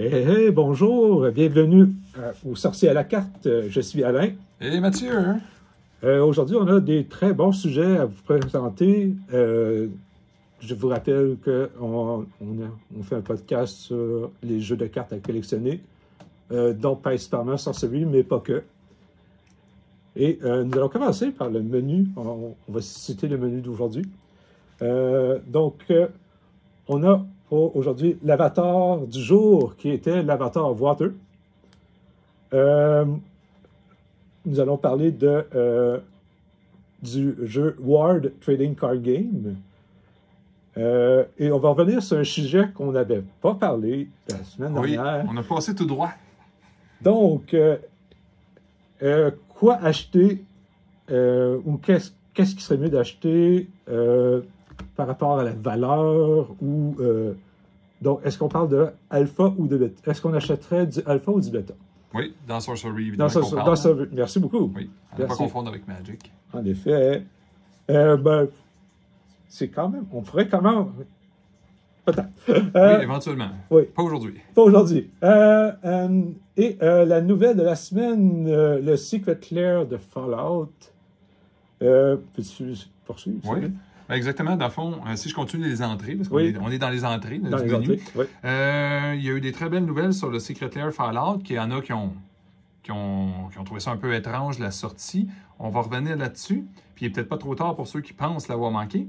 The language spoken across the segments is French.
Hey, bonjour, bienvenue au Sorcier à la carte. Je suis Alain. Et Mathieu, Aujourd'hui, on a des très bons sujets à vous présenter. Je vous rappelle qu'on fait un podcast sur les jeux de cartes à collectionner, dont Pace Palmer Sorcery, mais pas que. Et nous allons commencer par le menu. On va citer le menu d'aujourd'hui. On a pour aujourd'hui l'avatar du jour qui était l'avatar Water. Nous allons parler du jeu Ward Trading Card Game. Et on va revenir sur un sujet qu'on n'avait pas parlé la semaine dernière. On a passé tout droit. Donc, quoi acheter ou qu'est-ce qui serait mieux d'acheter par rapport à la valeur ou donc est-ce qu'on parle de alpha ou de bêta? Est-ce qu'on achèterait du alpha ou du bêta? Oui, dans Sorcery, évidemment. Merci beaucoup. Oui, à ne pas confondre avec Magic. En effet. C'est quand même, on pourrait quand même. Peut-être. Oui, éventuellement. Oui. Pas aujourd'hui. Pas aujourd'hui. La nouvelle de la semaine, le Secret Lair de Fallout. Peux-tu poursuivre? Oui. Exactement. Dans le fond, si je continue les entrées, parce qu'on on est dans les entrées du menu. Entrées, oui. Il y a eu des très belles nouvelles sur le Secret Lair Fallout, qu'il y en a qui ont trouvé ça un peu étrange, la sortie. On va revenir là-dessus. Puis il n'est peut-être pas trop tard pour ceux qui pensent l'avoir manqué.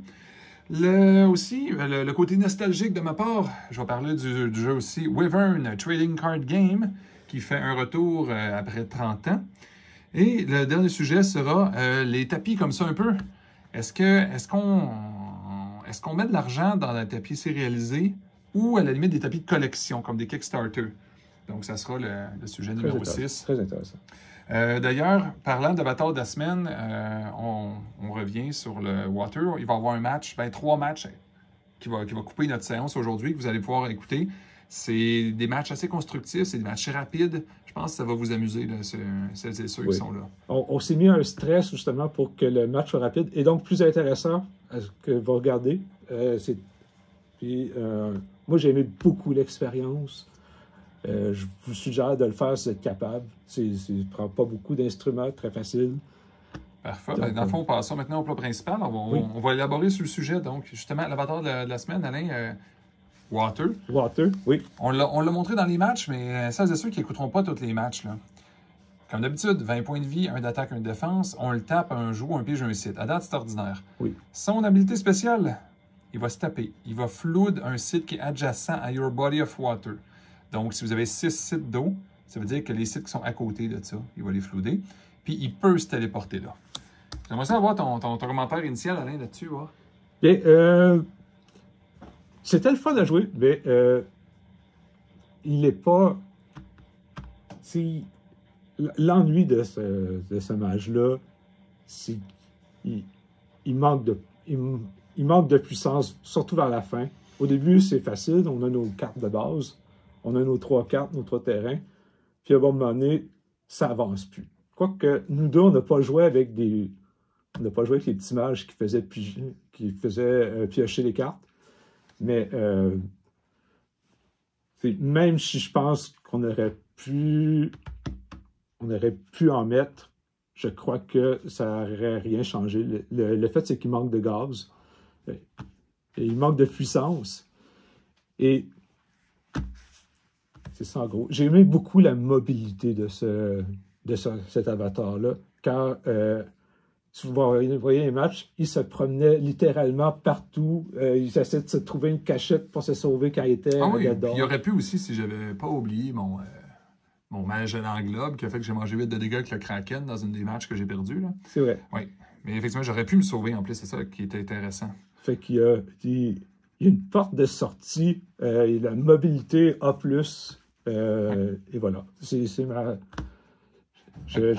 Le côté nostalgique de ma part, je vais parler du jeu aussi Wyvern Trading Card Game, qui fait un retour après 30 ans. Et le dernier sujet sera les tapis comme ça un peu. Est-ce qu'on met de l'argent dans un tapis sérialisé ou à la limite des tapis de collection, comme des Kickstarter? Donc, ça sera le sujet numéro 6. Très intéressant. D'ailleurs, parlant d'Avatar de la semaine, on revient sur le Water. Il va y avoir un match, 3 matchs qui va couper notre séance aujourd'hui, que vous allez pouvoir écouter. C'est des matchs assez constructifs, c'est des matchs rapides. Je pense que ça va vous amuser, là, celles et ceux qui sont là. On s'est mis un stress justement pour que le match soit rapide et donc plus intéressant à ce que vous regardez. Moi, j'ai aimé beaucoup l'expérience. Je vous suggère de le faire si vous êtes capable. Ça ne prend pas beaucoup d'instruments, très facile. Parfait. Donc, dans le fond, on passe maintenant au plat principal. On va élaborer sur le sujet. Donc, justement, l'avatar de la semaine, Alain, Water. Water, oui. On l'a montré dans les matchs, mais ça, c'est ceux qui n'écouteront pas tous les matchs, là. Comme d'habitude, 20 points de vie, un d'attaque, un de défense. On le tape, un joue, un pige, un site. À date, c'est ordinaire. Oui. Son habilité spéciale, il va se taper. Il va flood un site qui est adjacent à Your Body of Water. Donc, si vous avez 6 sites d'eau, ça veut dire que les sites qui sont à côté de ça, il va les flouder. Puis, il peut se téléporter là. J'aimerais ça avoir ton commentaire initial, Alain, là-dessus. Bien, c'était le fun à jouer, mais il n'est pas... L'ennui de ce match-là, c'est qu'il manque de puissance, surtout vers la fin. Au début, c'est facile, on a nos cartes de base. On a nos 3 cartes, nos 3 terrains. Puis à un moment donné, ça avance plus. Quoique nous deux, on n'a pas joué avec les petits mages qui faisaient piocher les cartes. Mais même si je pense qu'on aurait pu en mettre, je crois que ça n'aurait rien changé. Le fait, c'est qu'il manque de gaz. Et il manque de puissance. Et c'est ça en gros. J'ai aimé beaucoup la mobilité de cet avatar-là. Car si vous voyez les matchs, il se promenait littéralement partout. Il essaie de se trouver une cachette pour se sauver quand il était dedans. Il aurait pu aussi, si je n'avais pas oublié mon mage d'englobe qui a fait que j'ai mangé 8 de dégâts avec le Kraken dans une des matchs que j'ai perdu. C'est vrai. Oui. Mais effectivement, j'aurais pu me sauver en plus. C'est ça qui était intéressant. Fait qu'il y a une porte de sortie, la mobilité A+. Et voilà. C'est ma...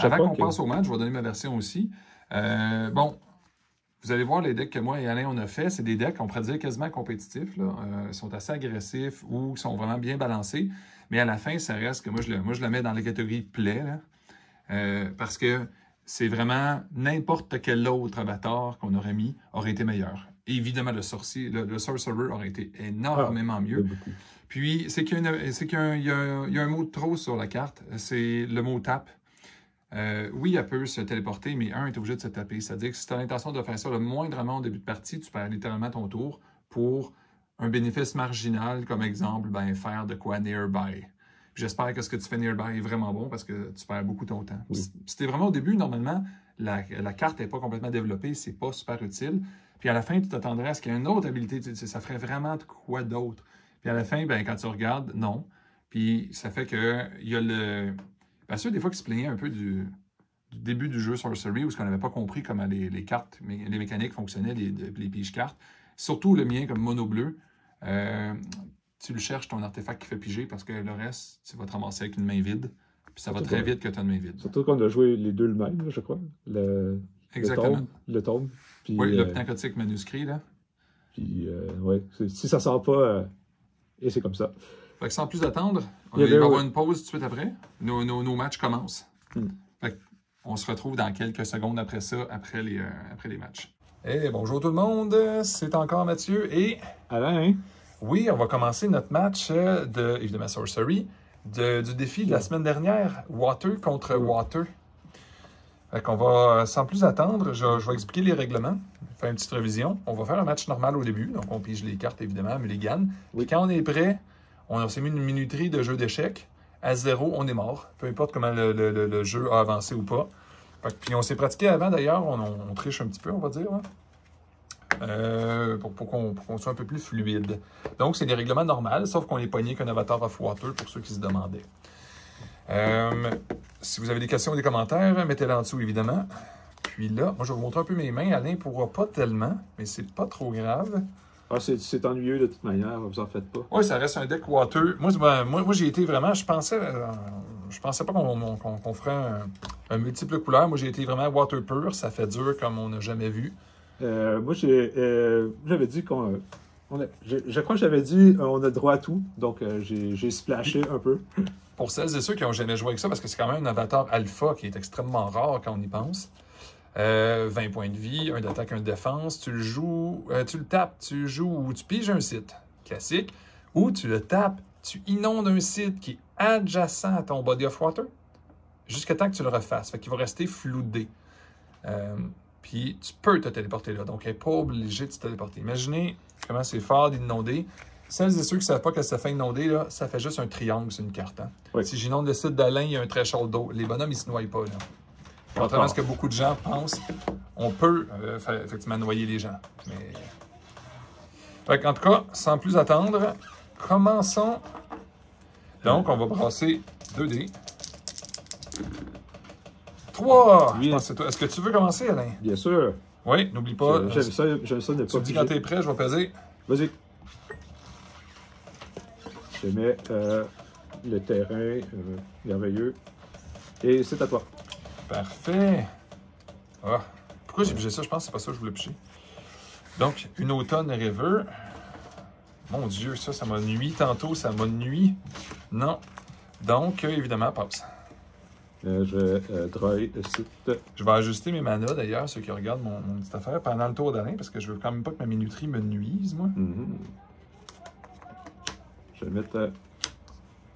Avant qu'on passe au match, je vais donner ma version aussi. Vous allez voir les decks que moi et Alain on a fait. C'est des decks qu'on pourrait dire quasiment compétitifs. Ils sont assez agressifs ou sont vraiment bien balancés. Mais à la fin, ça reste que moi, je le mets dans la catégorie play. Parce que c'est vraiment n'importe quel autre avatar qu'on aurait mis aurait été meilleur. Et évidemment, le Sorcerer aurait été énormément mieux. Beaucoup. Puis, c'est qu'il y a un mot de trop sur la carte. C'est le mot tape. Oui, elle peut se téléporter, mais est obligé de se taper. C'est-à-dire que si tu as l'intention de faire ça le moindrement au début de partie, tu perds littéralement ton tour pour un bénéfice marginal, comme exemple, ben, faire de quoi nearby. J'espère que ce que tu fais nearby est vraiment bon parce que tu perds beaucoup ton temps. Oui. Si tu es vraiment au début, normalement, la carte n'est pas complètement développée, c'est pas super utile. Puis à la fin, tu t'attendrais à ce qu'il y ait une autre habilité. Ça ferait vraiment de quoi d'autre. Puis à la fin, ben, quand tu regardes, non. Puis ça fait que il y a le... Bien sûr, des fois, qui se plaignaient un peu du début du jeu Sorcery, où on n'avait pas compris comment les cartes, les mécaniques fonctionnaient, les piges-cartes. Surtout le mien, comme mono bleu. Tu le cherches, ton artefact qui fait piger, parce que le reste, tu vas te ramasser avec une main vide. Puis ça va très vite que tu as une main vide. Surtout qu'on a joué les deux le même, je crois. Exactement. Le tome. Puis, oui, le pnacotique manuscrit, là. Puis, ouais, si ça sort pas, et c'est comme ça. Fait que sans plus attendre, il va y avoir une pause tout de suite après. Nos matchs commencent. Fait on se retrouve dans quelques secondes après ça, après les matchs. Hey, bonjour tout le monde, c'est encore Mathieu et... Alain, oui, on va commencer notre match de, évidemment, Sorcery, du défi de la semaine dernière, Water contre Water. Fait qu'on va, sans plus attendre, je vais expliquer les règlements, faire une petite révision. On va faire un match normal au début, donc on pige les cartes, évidemment, mulligan. Puis quand on est prêt, on s'est mis une minuterie de jeu d'échecs. À 0, on est mort. Peu importe comment le jeu a avancé ou pas. Puis on s'est pratiqué avant, d'ailleurs. On triche un petit peu, on va dire. Pour qu'on soit un peu plus fluide. Donc, c'est des règlements normaux, sauf qu'on est pogné qu'un avatar of water, pour ceux qui se demandaient. Si vous avez des questions ou des commentaires, mettez-les en dessous, évidemment. Puis là, moi, je vais vous montrer un peu mes mains. Alain ne pourra pas tellement, mais c'est pas trop grave. Ah, c'est ennuyeux de toute manière, vous en faites pas. Oui, ça reste un deck water. Moi j'ai été vraiment, je pensais pas qu'on ferait un multiple couleur. Moi, j'ai été vraiment water pur. Ça fait dur comme on n'a jamais vu. Moi, j'avais dit qu'on... je crois que j'avais dit on a droit à tout, donc j'ai splashé un peu. Pour celles et ceux qui n'ont jamais joué avec ça, parce que c'est quand même un avatar alpha qui est extrêmement rare quand on y pense. 20 points de vie, un d'attaque, un de défense. Tu le joues, tu le tapes, tu joues ou tu piges un site classique, ou tu le tapes, tu inondes un site qui est adjacent à ton body of water jusqu'à temps que tu le refasses. Fait qu'il va rester floudé. Puis tu peux te téléporter là. Donc, il n'est pas obligé de se téléporter. Imaginez comment c'est fort d'inonder. Celles et ceux qui ne savent pas que ça fait inonder, là, ça fait juste un triangle sur une carte. Hein? Oui. Si j'inonde le site d'Alain, il y a un threshold d'eau. Les bonhommes, ils ne se noient pas. Là. Contrairement à ce que beaucoup de gens pensent, on peut effectivement noyer les gens. Mais... en tout cas, sans plus attendre, commençons. Donc, on va brasser 2 dés. 3! Oui. Est-ce que tu veux commencer, Alain? Bien sûr. Oui, n'oublie pas. J'aime ça de pas. Tu me dis quand tu es prêt, je vais peser. Vas-y. Je mets le terrain merveilleux. Et c'est à toi. Parfait. Ah. Pourquoi j'ai pigé ça? Je pense que c'est pas ça que je voulais piger. Donc, une automne river. Mon Dieu, ça m'a nuit tantôt. Ça m'a nuit. Non. Donc, évidemment, passe. Je vais drawer le site. Je vais ajuster mes manas, d'ailleurs, ceux qui regardent mon petite affaire, pendant le tour d'Alain, parce que je veux quand même pas que ma minuterie me nuise, moi. Je vais mettre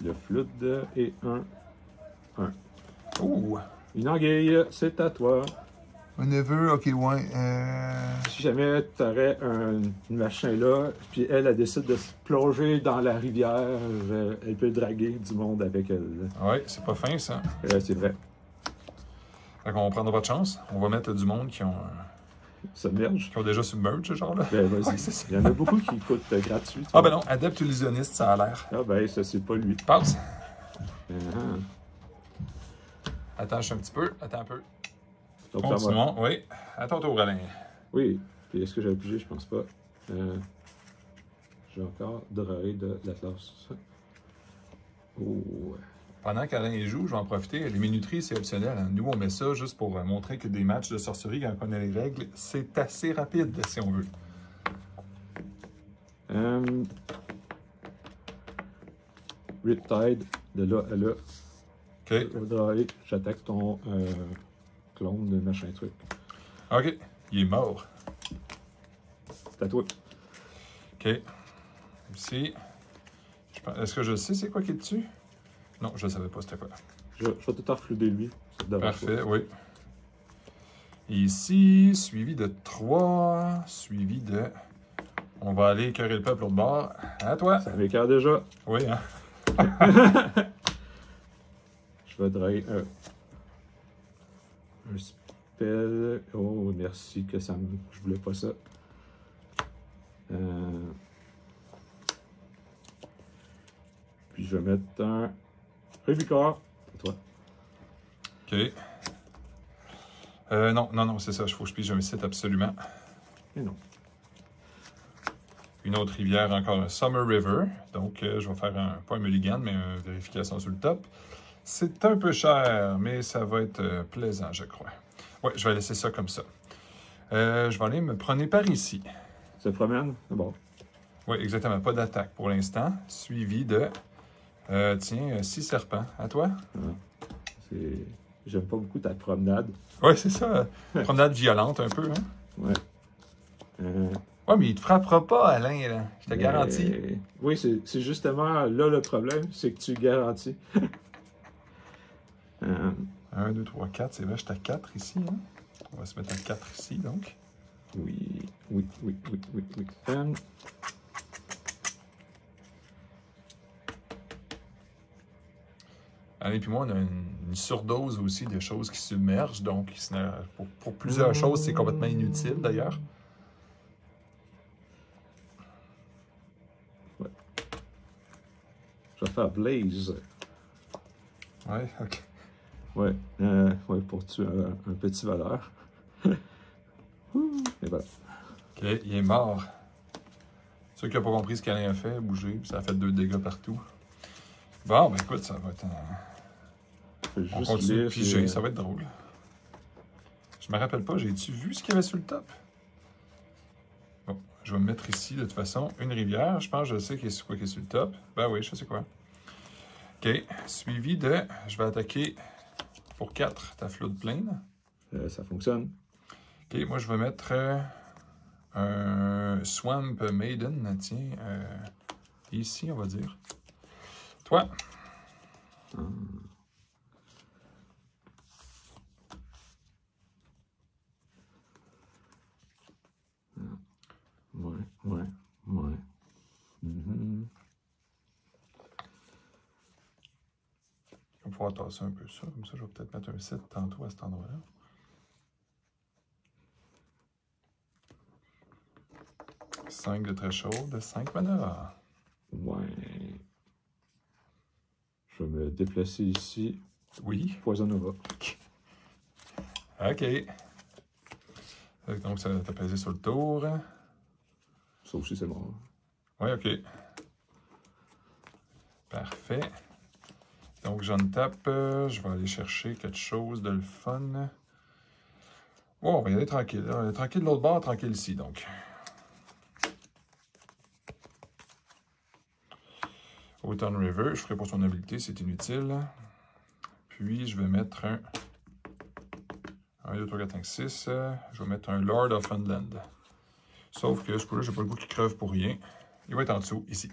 le flood et un. Ouh! Une anguille, c'est à toi. Un neveu, ok, ouais. Si jamais tu aurais un machin là, puis elle décide de se plonger dans la rivière, elle peut draguer du monde avec elle. Ouais, c'est pas fin, ça. C'est vrai. Fait qu'on prendra pas de chance. On va mettre du monde qui ont... Submerge. Qui ont déjà submerge, ce genre-là. Ben, vas-y. Ouais, il y en a beaucoup qui coûtent gratuit. Ah ben non, adepte illusionniste, ça a l'air. Ah ben, ça, c'est pas lui. Passe. Attends un petit peu, attends un peu. Donc, continuons, oui. À ton tour, Alain. Oui. Puis est-ce que j'avais pigé? Je pense pas. J'ai encore doré de l'Atlas. Oh. Pendant qu'Alain joue, je vais en profiter. Les minuteries, c'est optionnel. Hein. Nous, on met ça juste pour montrer que des matchs de sorcerie, quand on connaît les règles, c'est assez rapide, si on veut. Riptide, de là à là. OK. J'attaque ton clone de machin truc. OK. Il est mort. c'est à toi. OK. Ici. Est-ce que je sais c'est quoi qui est dessus? Non, je ne savais pas c'était quoi. Je vais tout refluder lui. Parfait, oui. Ici, suivi de 3, suivi de... On va aller écœurer le peuple l'autre bord. À toi. Ça m'écœure déjà. Oui, hein? Je vais draguer un spell. Oh, merci que ça me... Je voulais pas ça. Puis je vais mettre un Rubicor. C'est toi. OK. Non, c'est ça. Il faut que je pige un site absolument. Et non. Une autre rivière, encore un Summer River. Donc, je vais faire pas un mulligan, mais une vérification sur le top. C'est un peu cher, mais ça va être plaisant, je crois. Oui, je vais laisser ça comme ça. Je vais aller me promener par ici. Ça te promène? C'est bon. Oui, exactement. Pas d'attaque pour l'instant. Suivi de... 6 serpents. À toi? Ah, j'aime pas beaucoup ta promenade. Oui, c'est ça. Promenade violente un peu, hein? Ouais. Ouais, mais il te frappera pas, Alain, là. Je te garantis. Oui, c'est justement là le problème, c'est que tu garantis. 1, 2, 3, 4. C'est vrai, je suis à 4 ici, hein? On va se mettre à 4 ici, donc. Oui. Alain et moi, on a une surdose aussi de choses qui submergent, donc pour plusieurs choses, c'est complètement inutile, d'ailleurs. Ouais. Je vais faire Blaze. Ouais, OK. Ouais, pour tuer un petit voleur. Et voilà. OK, il est mort. Ceux qui n'ont pas compris ce qu'Alain a fait, bouger, ça a fait 2 dégâts partout. Bon, ben écoute, ça va être on continue de piger, ça va être drôle. Je me rappelle pas, j'ai-tu vu ce qu'il y avait sur le top? Bon, je vais me mettre ici, de toute façon, une rivière. Je pense que je sais quoi qui est sur le top. Ben oui, je sais quoi. OK, suivi de... Je vais attaquer pour 4 ta flotte pleine. Ça fonctionne. OK, moi je vais mettre un Swamp Maiden, tiens, ici, on va dire. Toi. Ouais. Il va pouvoir tasser un peu ça. Comme ça, je vais peut-être mettre un 7 tantôt à cet endroit-là. « 5 de très chaude, 5 mana. » Ouais. Je vais me déplacer ici. Oui. Poison Nova. OK. Donc, ça t'a pesé sur le tour. Ça aussi, c'est bon. Oui, OK. Parfait. Donc, j'en tape. Je vais aller chercher quelque chose de le fun. Oh, on va y aller tranquille. Tranquille de l'autre bord, tranquille ici, donc. Autumn River, je ne ferai pas son habilité, c'est inutile. Puis, je vais mettre un 1, 2, 3, 4, 5, 6. Je vais mettre un Lord of Funland. Sauf que ce coup-là, j'ai pas le goût qu'il crève pour rien. Il va être en dessous, ici.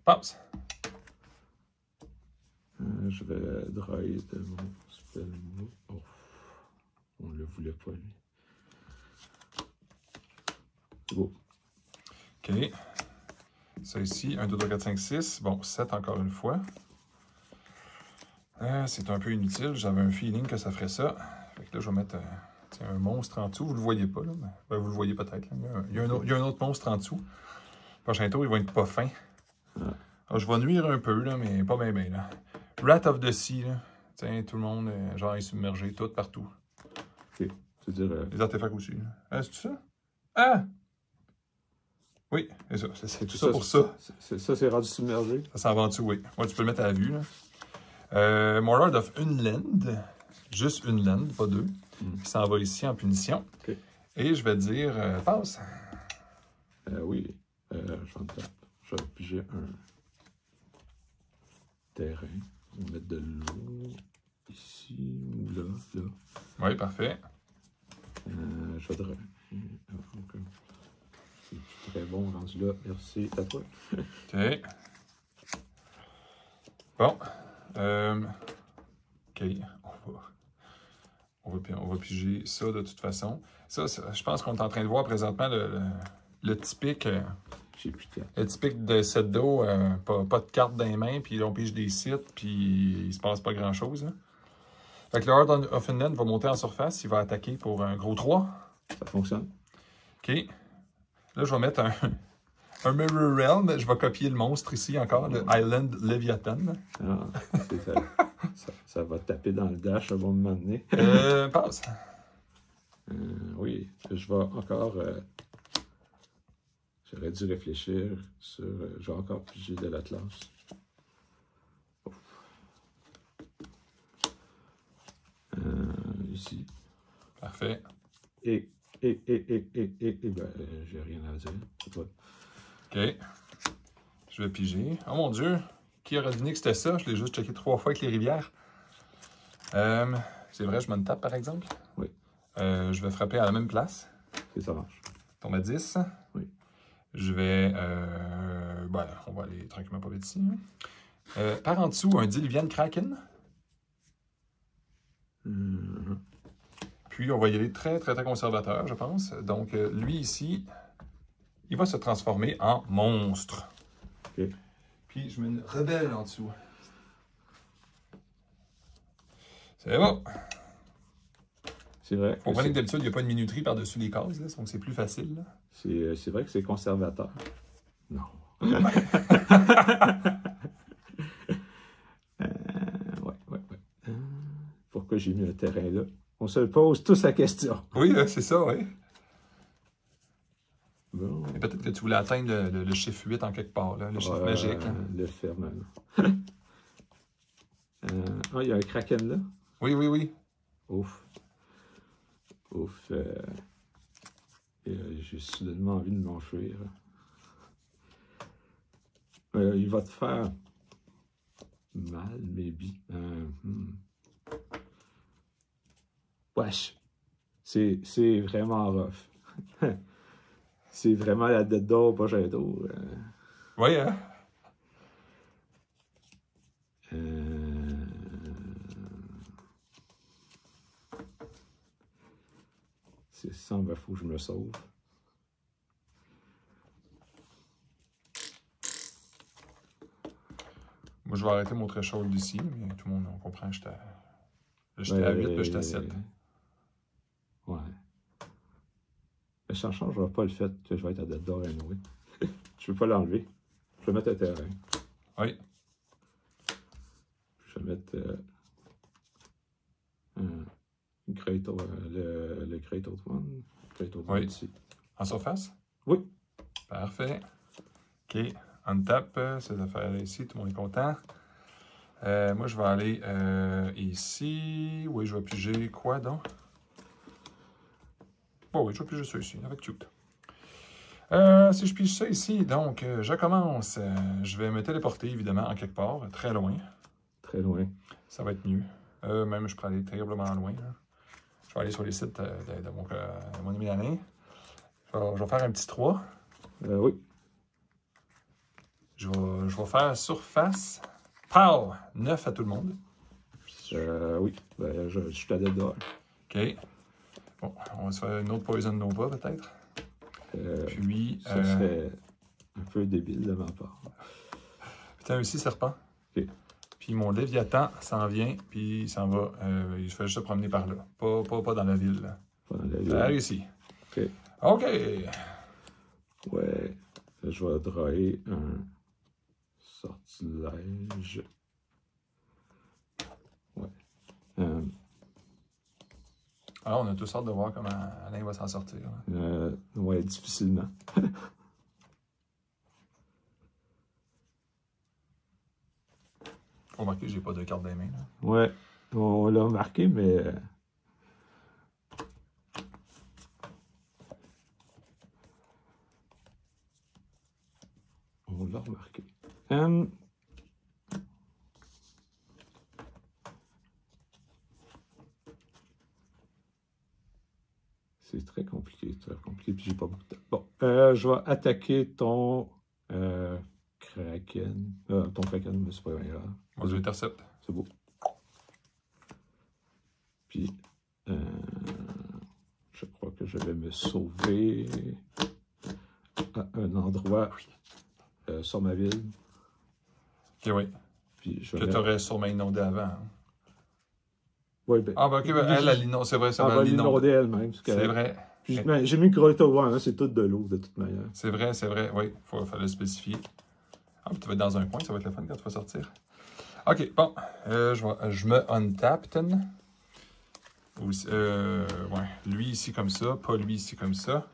Passe! Je vais drive de mon spell. Oh. On le voulait pas, lui. C'est beau. OK. Ça ici, 1, 2, 3, 4, 5, 6. Bon, 7 encore une fois. C'est un peu inutile. J'avais un feeling que ça ferait ça. Fait que là, je vais mettre un monstre en dessous. Vous le voyez pas, là. Ben, vous le voyez peut-être. Il y a un autre monstre en dessous. Prochain tour, il va être pas fin. Alors, je vais nuire un peu, là, mais pas bien, là. Rat of the Sea, là. Tiens, tout le monde, genre, est submergé, tout, partout. OK. C'est-à-dire... Les artefacts aussi, là. C'est ça? Ah! Oui, c'est ça. C'est tout ça pour ça. Ça, c'est rendu submergé. Ça s'en va en dessous, oui. Ouais, tu peux le mettre à la vue, là. Morlord of Unland. Juste une land, pas 2. Qui s'en va ici en punition. Okay. Et je vais dire passe. Oui. Je vais piger un terrain. On va mettre de l'eau ici ou là. Oui, parfait. Je vais suis très bon rendu là. Merci à toi. OK. Bon. OK. On va piger ça de toute façon. Ça, je pense qu'on est en train de voir présentement le typique. J'ai plus de carte. Le typique de set d'eau, pas de carte dans les mains, puis là, on pige des sites, puis il se passe pas grand-chose. Fait que le Heart of Finland va monter en surface, il va attaquer pour un gros 3. Ça fonctionne. OK. Là, je vais mettre un Mirror Realm. Je vais copier le monstre ici encore, le Island Leviathan. Ah, ça va taper dans le dash à un moment donné. Passe. Oui, je vais encore... J'aurais dû réfléchir sur... je vais encore piger de l'Atlas. Ici. Parfait. Et ben, j'ai rien à dire. C'est toi. OK. Je vais piger. Oh mon Dieu! Qui aurait deviné que c'était ça? Je l'ai juste checké 3 fois avec les rivières. C'est vrai, je me tape par exemple? Oui. Je vais frapper à la même place. Et ça marche. Tombe à 10. Oui. Je vais... ben, on va aller tranquillement pas vite ici. Par en dessous, un Diluvian Kraken. Puis, on va y aller très, très, très conservateur, je pense. Donc, lui ici, il va se transformer en monstre. OK. Puis, je mets une rebelle en dessous. C'est bon. C'est vrai. Faut voir que d'habitude, il n'y a pas de minuterie par-dessus les cases, là, donc c'est plus facile. Là. C'est vrai que c'est conservateur. Non. Ouais. Pourquoi j'ai mis un terrain là? On se pose tous la question. Oui, c'est ça, oui. Bon. Et peut-être que tu voulais atteindre le chiffre 8 en quelque part, là, le chiffre magique. Hein. Le ferme. Il y a un kraken là? Oui. Ouf. J'ai soudainement envie de m'enfuir. Il va te faire mal, maybe. Wesh. C'est vraiment rough. C'est vraiment la tête d'or, pas j'ai d'eau. Oui, hein? C'est ça, il faut que je me sauve. Moi, je vais arrêter mon threshold ici, mais tout le monde on comprend que j'étais à 8, puis j'étais à 7. Ouais. Mais ça ne changera pas le fait que je vais être à date d'or anyway. Je ne peux pas l'enlever. Je vais mettre un terrain. Oui. Je vais mettre le Great Old One. Great Old One ici. En surface? Oui. Parfait. OK. On tape ces affaires-là ici. Tout le monde est content. Moi, je vais aller ici. Oui, je vais piger quoi donc? Oh oui, je vais piger ça ici, avec cute. Si je pige ça ici, donc, je commence. Je vais me téléporter, évidemment, en quelque part, très loin. Très loin. Ça va être mieux. Même, je peux aller terriblement loin. Là. Je vais aller sur les sites de mon ami l'année. Je vais faire un petit 3. Oui. Je vais faire surface. Pow! 9 à tout le monde. Oui. Ben, je suis à date d'or. OK. Bon, on va se faire une autre Poison Nova, peut-être. Puis... Ça serait un peu débile de ma part. Putain, aussi, serpent. OK. Puis mon Léviathan s'en vient, puis il s'en va. Il fait juste se promener par là. Pas dans la ville. Là. Pas dans la ville. Ça ici. OK. OK. Ouais. Je vais drawer un sortilège. Ouais. Alors, on a tous hâte de voir comment Alain va s'en sortir. Ouais, difficilement. Faut remarquer que j'ai pas de carte dans les mains. Là. Ouais, on l'a remarqué, mais... On l'a remarqué. C'est très compliqué, puis j'ai pas beaucoup de temps. Bon, je vais attaquer ton Kraken. Ton Kraken, mais c'est pas grave. Moi, je l'intercepte. C'est beau. Puis, je crois que je vais me sauver à un endroit sur ma ville. Ok, oui. Puis je que tu aurais sûrement inondé avant. Hein. Oui, ben, ah, ben ok, ben, elle, l'inonde, c'est vrai, ça va l'inonder elle-même. C'est vrai. Puis, ben, j'ai mis Grotta hein, c'est tout de l'eau, de toute manière. C'est vrai, oui, il fallait le spécifier. Ah, puis tu vas être dans un coin, ça va être le fun quand tu vas sortir. Ok, bon, je me untapten. Ouais, lui ici comme ça, pas lui ici comme ça.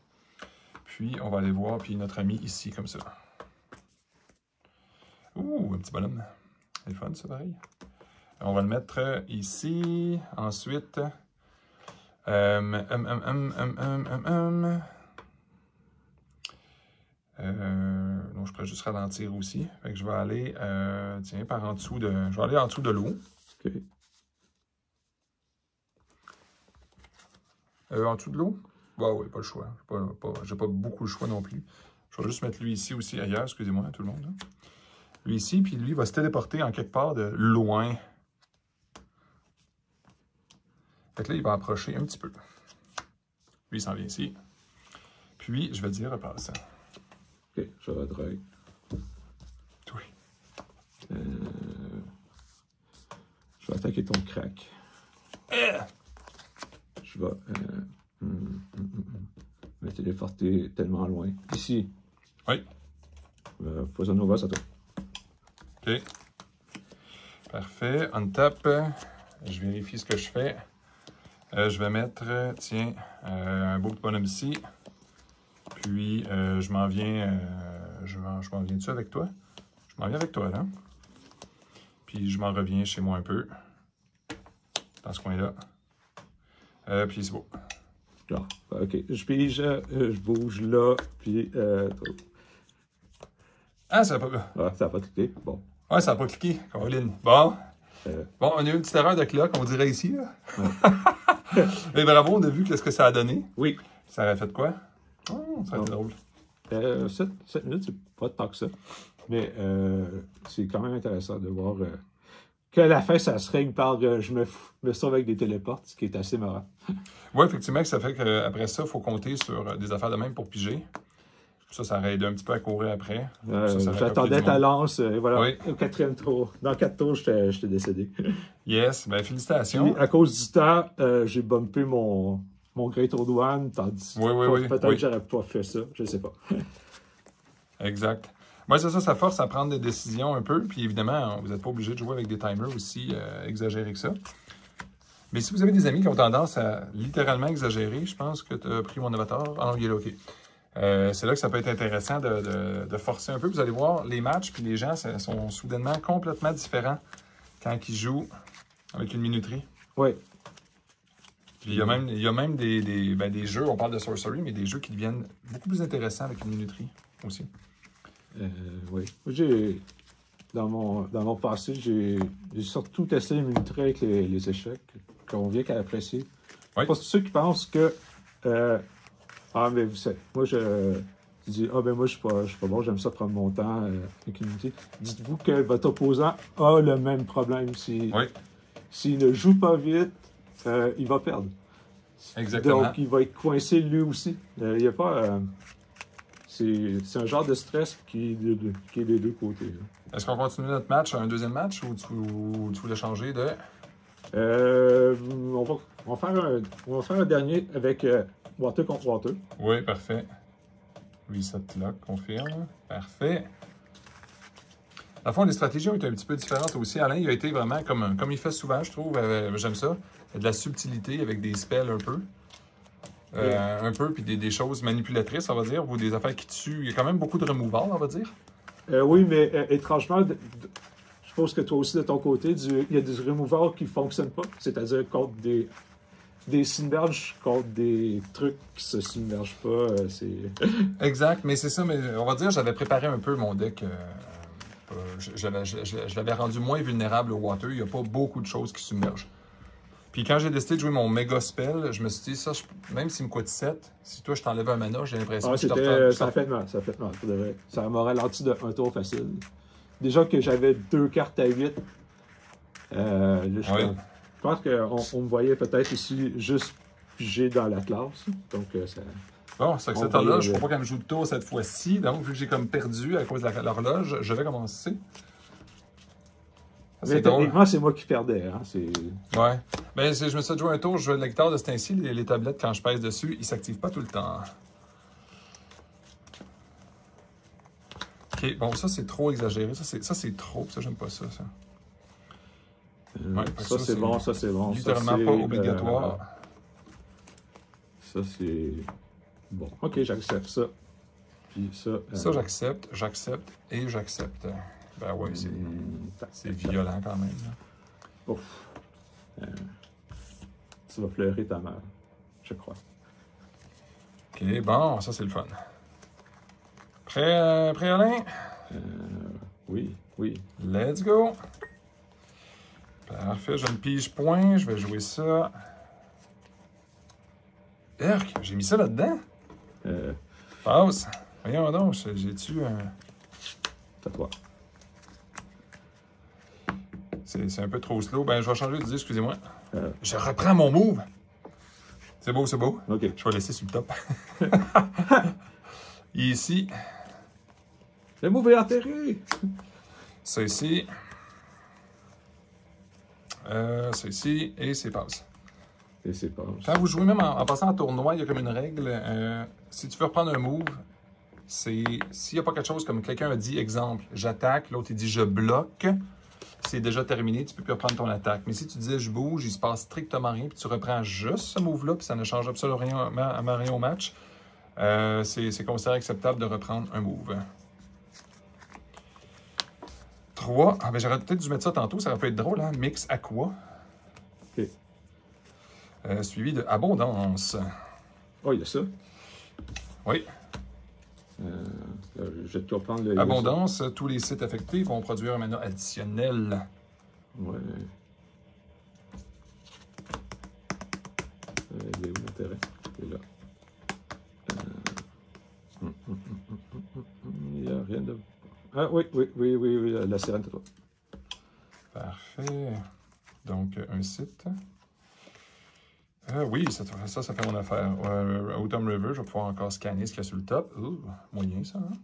Puis, on va aller voir, puis notre ami ici comme ça. Ouh, un petit bonhomme. C'est fun, ça, pareil. On va le mettre ici. Ensuite, non, je pourrais juste ralentir aussi. Fait que je vais aller, tiens, par en dessous de... Je vais aller en dessous de l'eau. OK. En dessous de l'eau? Bah oui, pas le choix. J'ai pas beaucoup le choix non plus. Je vais juste mettre lui ici aussi, ailleurs, excusez-moi, tout le monde. Là. Lui ici, puis lui va se téléporter en quelque part de loin. Fait que là, il va approcher un petit peu. Lui, il s'en vient ici. Puis, je vais dire repasse. OK, je vais drag. Oui. Je vais attaquer ton crack. Je vais me téléporter tellement loin. Ici. Oui. Poison Nova, ça toi. OK. Parfait. On tape. Je vérifie ce que je fais. Je vais mettre, tiens, un beau bonhomme ici. Puis, je m'en viens... je m'en viens-tu avec toi? Je m'en viens avec toi, là. Puis, je m'en reviens chez moi un peu. Dans ce coin-là. Puis, c'est beau. Ah, OK. Je pige, je bouge là, puis... Ah, ça n'a pas... Ah, ça n'a pas cliqué. Bon. Ouais, ça n'a pas cliqué, Caroline. Bon. Bon, on a eu une petite erreur de clock, on dirait ici, là. Ouais. Mais bravo, on a vu qu'est-ce que ça a donné. Oui. Ça aurait fait quoi? Oh, ça aurait été drôle. 7 minutes, c'est pas tant que ça. Mais c'est quand même intéressant de voir que la fin, ça se règle par je me sauve avec des téléportes, ce qui est assez marrant. Oui, effectivement, ça fait qu'après ça, il faut compter sur des affaires de même pour piger. Ça aurait aidé un petit peu à courir après. J'attendais ta lance, et voilà, oui. Au 4e tour. Dans 4 tours, j'étais décédé. Yes, ben félicitations. Puis, à cause du temps, j'ai bumpé mon Great Old One, tandis peut-être que j'aurais pas fait ça, je sais pas. Exact. Moi, c'est ça, ça force à prendre des décisions un peu. Puis évidemment, vous n'êtes pas obligé de jouer avec des timers aussi exagérés que ça. Mais si vous avez des amis qui ont tendance à littéralement exagérer, je pense que tu as pris mon avatar. Ah non, il est là, OK. C'est là que ça peut être intéressant de forcer un peu. Vous allez voir, les matchs puis les gens sont soudainement complètement différents quand ils jouent avec une minuterie. Oui. Puis il y a même des jeux, on parle de Sorcery, mais des jeux qui deviennent beaucoup plus intéressants avec une minuterie aussi. Oui. Dans mon passé, j'ai surtout testé les minuteries avec les échecs, qu'on vient qu'à apprécier. Oui. Pour ceux qui pensent que mais vous savez, moi je dis moi je suis pas bon, j'aime ça prendre mon temps avec une unité. Dites-vous que votre opposant a le même problème. S'il ne joue pas vite, il va perdre. Exactement. Donc il va être coincé lui aussi. Il n'y a pas. C'est un genre de stress qui est des deux côtés. Est-ce qu'on continue notre match, un deuxième match, ou tu voulais changer de... On va faire un dernier avec Water contre Water. Oui, parfait. Reset lock, confirme. Parfait. À fond, les stratégies ont été un petit peu différentes aussi. Alain, il a été vraiment, comme il fait souvent, je trouve, j'aime ça, de la subtilité avec des spells un peu. Un peu, puis des choses manipulatrices, on va dire, ou des affaires qui tuent. Il y a quand même beaucoup de removal, on va dire. Oui, mais étrangement, je suppose que toi aussi, de ton côté, il y a des removals qui ne fonctionnent pas. C'est-à-dire contre des submerges, contre des trucs qui se submergent pas. Exact, mais c'est ça. Mais on va dire, j'avais préparé un peu mon deck. Je l'avais rendu moins vulnérable au water. Il n'y a pas beaucoup de choses qui submergent. Puis quand j'ai décidé de jouer mon méga spell, je me suis dit, ça, même s'il me coûte 7, si toi je t'enlève un mana, j'ai l'impression que je te retourne. Ça a fait mal, ça a fait mal, pour de vrai. Ça m'a ralenti de un tour facile. Déjà que j'avais 2 cartes à 8. Là, je pense qu'on me voyait peut-être ici juste pigé dans l'Atlas. Donc, ça. Bon, c'est que cette horloge, je ne crois pas qu'elle me joue de tour cette fois-ci. Donc, vu que j'ai comme perdu à cause de l'horloge, je vais commencer. Mais techniquement, c'est moi qui perdais. Hein? Ouais. Mais je me suis joué un tour, je joue de la guitare de ce temps-ci. Les tablettes, quand je pèse dessus, ils ne s'activent pas tout le temps. OK, bon, ça, c'est trop exagéré. Ça, c'est trop. Ça, j'aime pas ça. Ouais, ça, c'est bon, ça, c'est bon. Littéralement pas obligatoire. Ça, c'est... Bon, OK, j'accepte ça. Puis ça... Ça, j'accepte et j'accepte. Ben oui, c'est violent quand même. Là. Ouf. Tu vas pleurer ta mère, je crois. OK, bon, ça, c'est le fun. Prêt, Alain? Oui, oui. Let's go! Parfait, j'ai une pige point, je vais jouer ça. Erk, j'ai mis ça là-dedans? Passe. Voyons donc, j'ai-tu un... C'est à toi. C'est un peu trop slow. Ben, je vais changer d'idée, excusez-moi. Je reprends mon move. C'est beau, c'est beau. OK. Je vais laisser sur le top. Ici. Le move est enterré! Ça ici. Ça ici. Et c'est passe. Et c'est passe. Quand vous jouez même en passant en tournoi, il y a comme une règle. Si tu veux reprendre un move, c'est s'il n'y a pas quelque chose comme quelqu'un a dit, exemple, j'attaque, l'autre il dit je bloque, c'est déjà terminé, tu peux plus reprendre ton attaque. Mais si tu disais je bouge, il se passe strictement rien, puis tu reprends juste ce move-là, puis ça ne change absolument rien au match, c'est considéré acceptable de reprendre un move. 3. Ah ben j'aurais peut-être dû mettre ça tantôt, ça aurait pu être drôle, hein? Mix Aqua. OK. Suivi de Abondance. Oh, il y a ça? Oui. Je vais te reprendre le... Abondance, tous les sites affectés vont produire un mana additionnel. Ouais. Il est où mon terrain? Il est là. Il n'y a rien de... Ah oui, la sirène, c'est toi. Parfait. Donc, un site. Oui, ça fait mon affaire. Autumn River, je vais pouvoir encore scanner ce qu'il y a sur le top. Moyen, ça. Hein?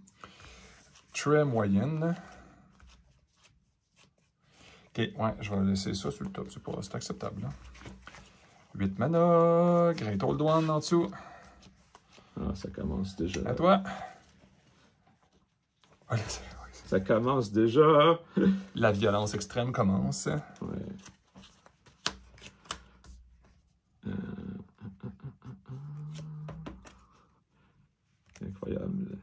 Très moyenne. OK, ouais, je vais laisser ça sur le top. C'est acceptable. Là. 8 mana. Great Old One en dessous. Ah, ça commence déjà. À toi. Ça commence déjà. La violence extrême commence. Ouais. Incroyable.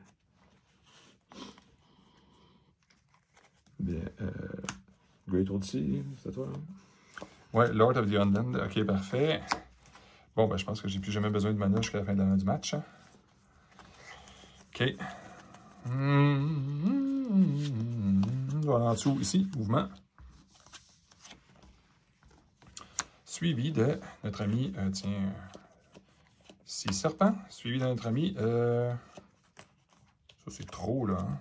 Bien. Great Old Sea, c'est à toi? Hein? Ouais, Lord of the Undead. OK, parfait. Bon, ben, je pense que j'ai plus jamais besoin de mana jusqu'à la fin du match. OK. Voilà, en dessous, ici, mouvement. Suivi de notre ami, tiens, 6 serpents. Suivi de notre ami, ça c'est trop, là. Hein?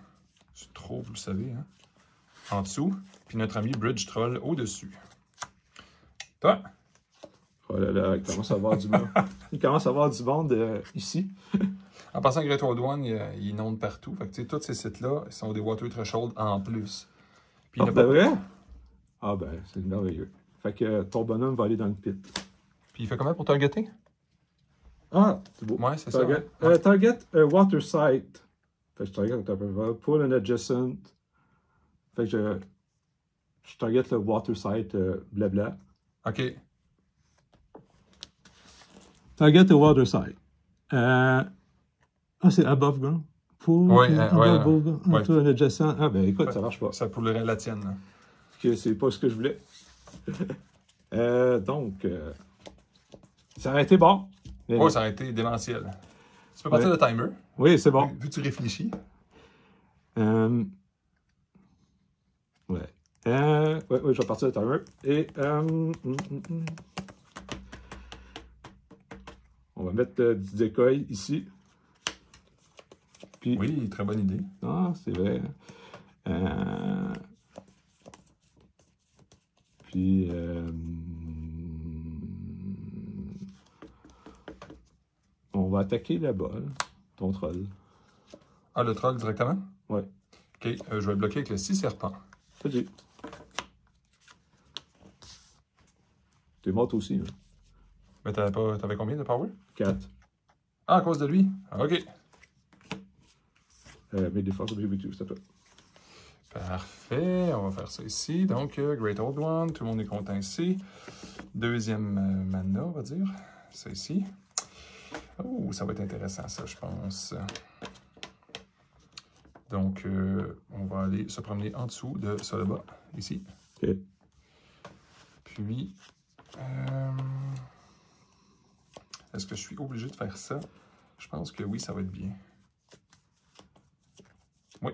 C'est trop, vous le savez. Hein? En dessous, puis notre ami Bridge Troll au-dessus. Toi? Oh là là, il commence à avoir du monde. Il commence à avoir du monde ici. En passant, Great Old One, il inonde partout. Fait que, tous ces sites-là sont des water threshold en plus. Puis c'est vrai? Ah ben, c'est merveilleux. Fait que ton bonhomme va aller dans le pit. Puis il fait comment pour targeter? Ah, c'est beau. Ouais, c'est ça. Target a water site. Fait que je target pull an adjacent. Fait que je target le water site blabla. OK. Target a water site. C'est above ground. Pull an adjacent. Ah ben écoute, ça marche pas. Ça pourrait la tienne. Là. Que c'est pas ce que je voulais. Donc, ça aurait été bon. Oh, ça aurait été démentiel. Tu peux partir le timer. Oui, c'est bon. Vu que tu réfléchis. Ouais, je vais partir le timer. Et, On va mettre du décoil ici. Puis, Oui, très bonne idée. ah, c'est vrai. Puis, on va attaquer là-bas, là, ton troll. Ah, le troll directement? Ouais. OK, je vais le bloquer avec le 6 serpent. Vas-y. T'es morte aussi, hein? Mais t'avais combien de power? 4. Ah, à cause de lui? Ah, OK. Mais des forces objectives, c'est à toi. Parfait, on va faire ça ici. Donc, Great Old One, tout le monde est content ici. Deuxième mana, on va dire. Ça ici. Oh, ça va être intéressant, ça, je pense. Donc, on va aller se promener en dessous de ça là-bas, ici. OK. Puis, est-ce que je suis obligé de faire ça? Je pense que oui, ça va être bien. Oui.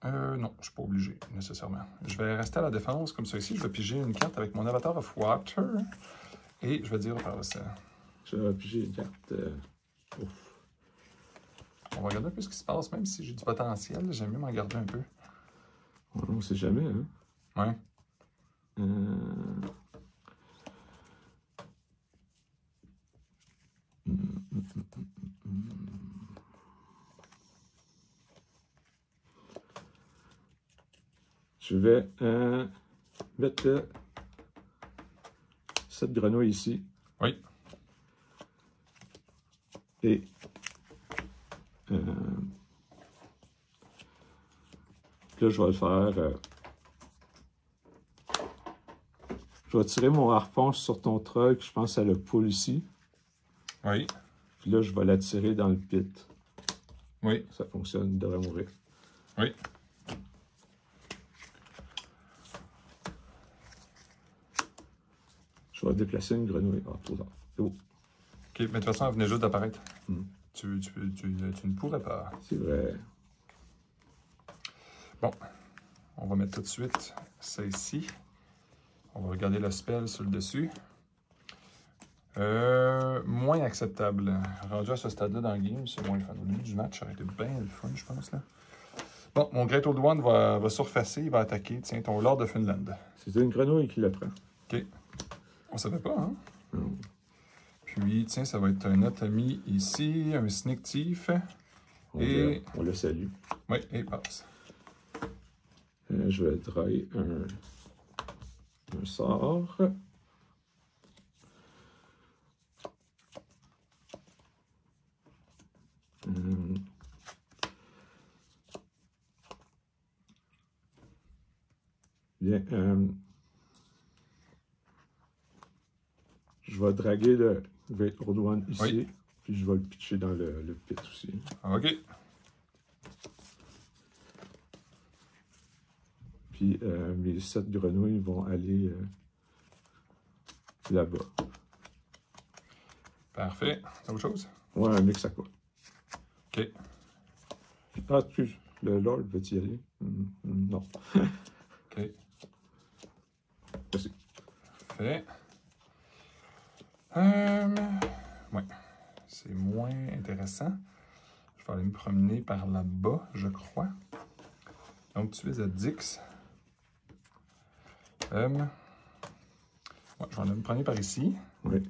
Non, je ne suis pas obligé, nécessairement. Je vais rester à la défense, comme ça ici. Je vais piger une carte avec mon Avatar of Water. Et je vais dire par ça. Je vais piger une carte. On va regarder un peu ce qui se passe, même si j'ai du potentiel. J'aime mieux m'en garder un peu. On ne sait jamais, hein? Ouais. Je vais mettre cette grenouille ici. Oui. Et là, je vais le faire. Je vais tirer mon harpon sur ton truck. Je pense à le pull ici. Oui. Puis là, je vais l'attirer dans le pit. Oui. Ça fonctionne, il devrait mourir. Oui. Je vais déplacer une grenouille. Ah, trop tard. C'est beau. OK, mais de toute façon, elle venait juste d'apparaître. Mm. Tu ne pourrais pas. C'est vrai. Bon. On va mettre tout de suite ça ici. On va regarder le spell sur le dessus. Moins acceptable. Rendu à ce stade-là dans le game, c'est moins le fun. Au début du match, ça aurait été bien le fun, je pense. Là. Bon, mon Great Old One va surfacer, il va attaquer. Tiens, ton Lord de Finland. C'est une grenouille qui le prend. OK. On savait pas, hein? Mm. Puis, tiens, ça va être un Atomy ici, un Sneak Thief. Et... on le salue. Oui, et passe. Je vais drayer un sort. Bien. Je vais draguer le Great Old One ici. Oui. Puis je vais le pitcher dans le pit aussi. OK. Puis mes 7 grenouilles vont aller là-bas. Parfait. Autre chose? Ouais, un mix à quoi? OK. Ah, excuse, le Lord veut-il y aller? Non. OK. Merci. Parfait. Ouais. C'est moins intéressant. Je vais aller me promener par là-bas, je crois. Donc, tu es à Dix. Ouais, je vais aller me promener par ici. Oui.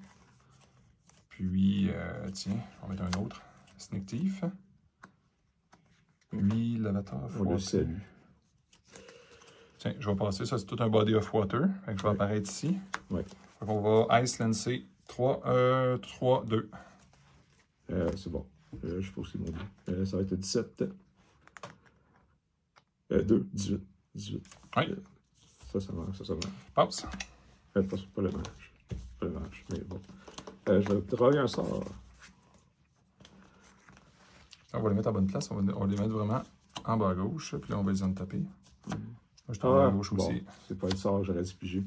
Puis, tiens, on va mettre un autre. Sneak Thief. Puis, l'avatar. On le salue. Tiens, je vais passer. Ça, c'est tout un body of water. Fait que je vais apparaître ici. Oui. Donc, on va Ice Lancer 3, 2. C'est bon. Je sais pas si c'est mon dit. Ça va être 17. 2, 18. 18. Oui. Ça marche, ça marche. Passe. Pas le match. Pas le match, mais bon. Je vais draguer un sort. On va les mettre à bonne place. On va les mettre vraiment en bas à gauche. Puis là, on va les en taper. Moi, je suis en bas à gauche bon, aussi. c'est pas le sort que j'aurais dû piger.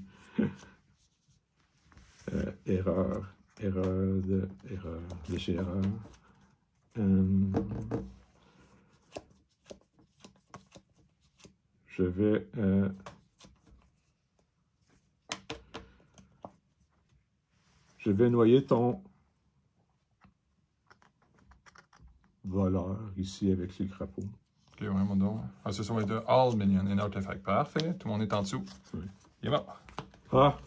Erreur. Erreur de chez Erreur. Je vais... je vais noyer ton voleur ici avec les crapauds. Ok, ouais, mon don. Ah, ça va être All Minion and Artifact. Parfait. Tout le monde est en dessous. Oui. Il est mort. Ah!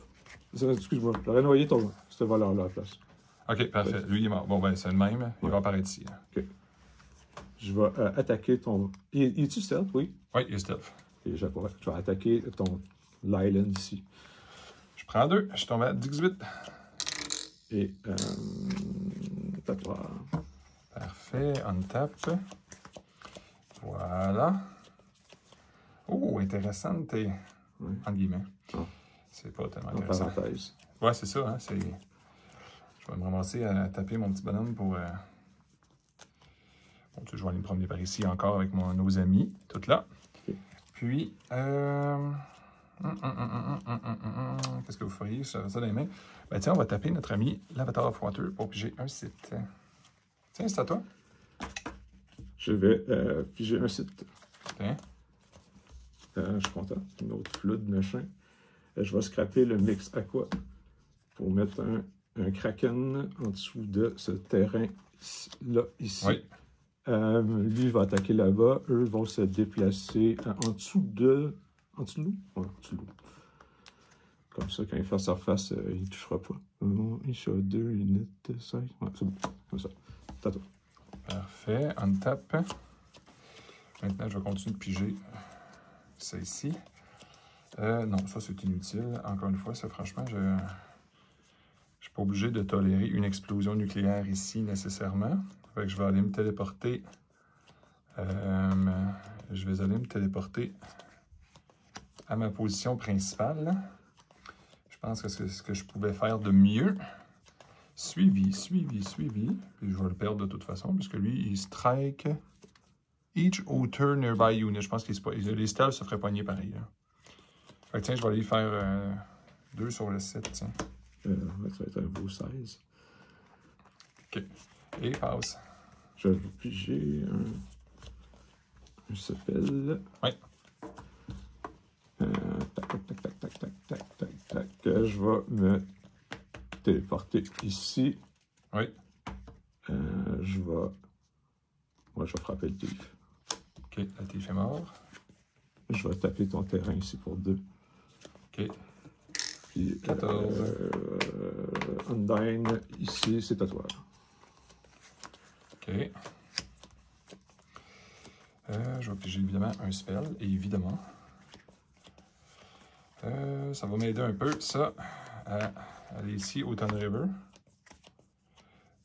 Excuse-moi, j'aurais noyé ce voleur-là à la place. Ok, parfait. Ouais. Lui, il est mort. Bon, ben, c'est le même. Il Ouais. va apparaître ici. Ok. Je vais attaquer ton... Il est-tu stealth? Oui. Oui, il est stealth. Et je vais attaquer ton l'island ici. Je prends 2. Je tombe à 18. Et... tatouage. Parfait. On tape. Voilà. Oh, intéressante. Oui. Entre guillemets. Ah. C'est pas tellement En intéressant. parenthèse. Ouais, c'est ça. Hein, c'est... Je vais me ramasser à taper mon petit bonhomme pour... Bon, tu sais, je vais aller me promener par ici encore avec nos amis, tout là. Ok. Puis, qu'est-ce que vous feriez? Je ça dans les mains. Ben tiens, on va taper notre ami l'Avatar of Water pour piger un site. Tiens, c'est à toi. Je vais piger un site. Tiens. Je suis content. Une autre flood machin. Je vais scraper le mix aqua pour mettre un kraken en dessous de ce terrain-là, ici. Oui. Lui va attaquer là-bas. Eux vont se déplacer en dessous de... En dessous de nous? Ouais, en dessous de nous. Comme ça, quand il fait surface, il ne touchera pas. Il est 2, il est 5. Ouais, c'est bon. Comme ça. C'est à toi. Parfait. On tape. Maintenant, je vais continuer de piger ça ici. Non, ça c'est inutile. Encore une fois, ça franchement, je ne suis pas obligé de tolérer une explosion nucléaire ici nécessairement. Fait que je vais aller me téléporter. Je vais aller me téléporter à ma position principale. Je pense que c'est ce que je pouvais faire de mieux. Suivi. Puis je vais le perdre de toute façon, puisque lui, il strike each outer nearby unit. Je pense que les stealths se feraient pogner pareil. Là. Fait que tiens, je vais aller faire 2 sur le 7. Tiens. Ça va être un beau 16. OK. Et passe. Je vais piger un spell. Oui. Tac. Je vais me téléporter ici. Oui. Je vais frapper le thief. OK, le thief est mort. Je vais taper ton terrain ici pour 2. OK. Puis 14. Undyne, ici, c'est à toi. OK. Je vais piger évidemment un spell, et évidemment. Ça va m'aider un peu, ça, à aller ici au Ton River.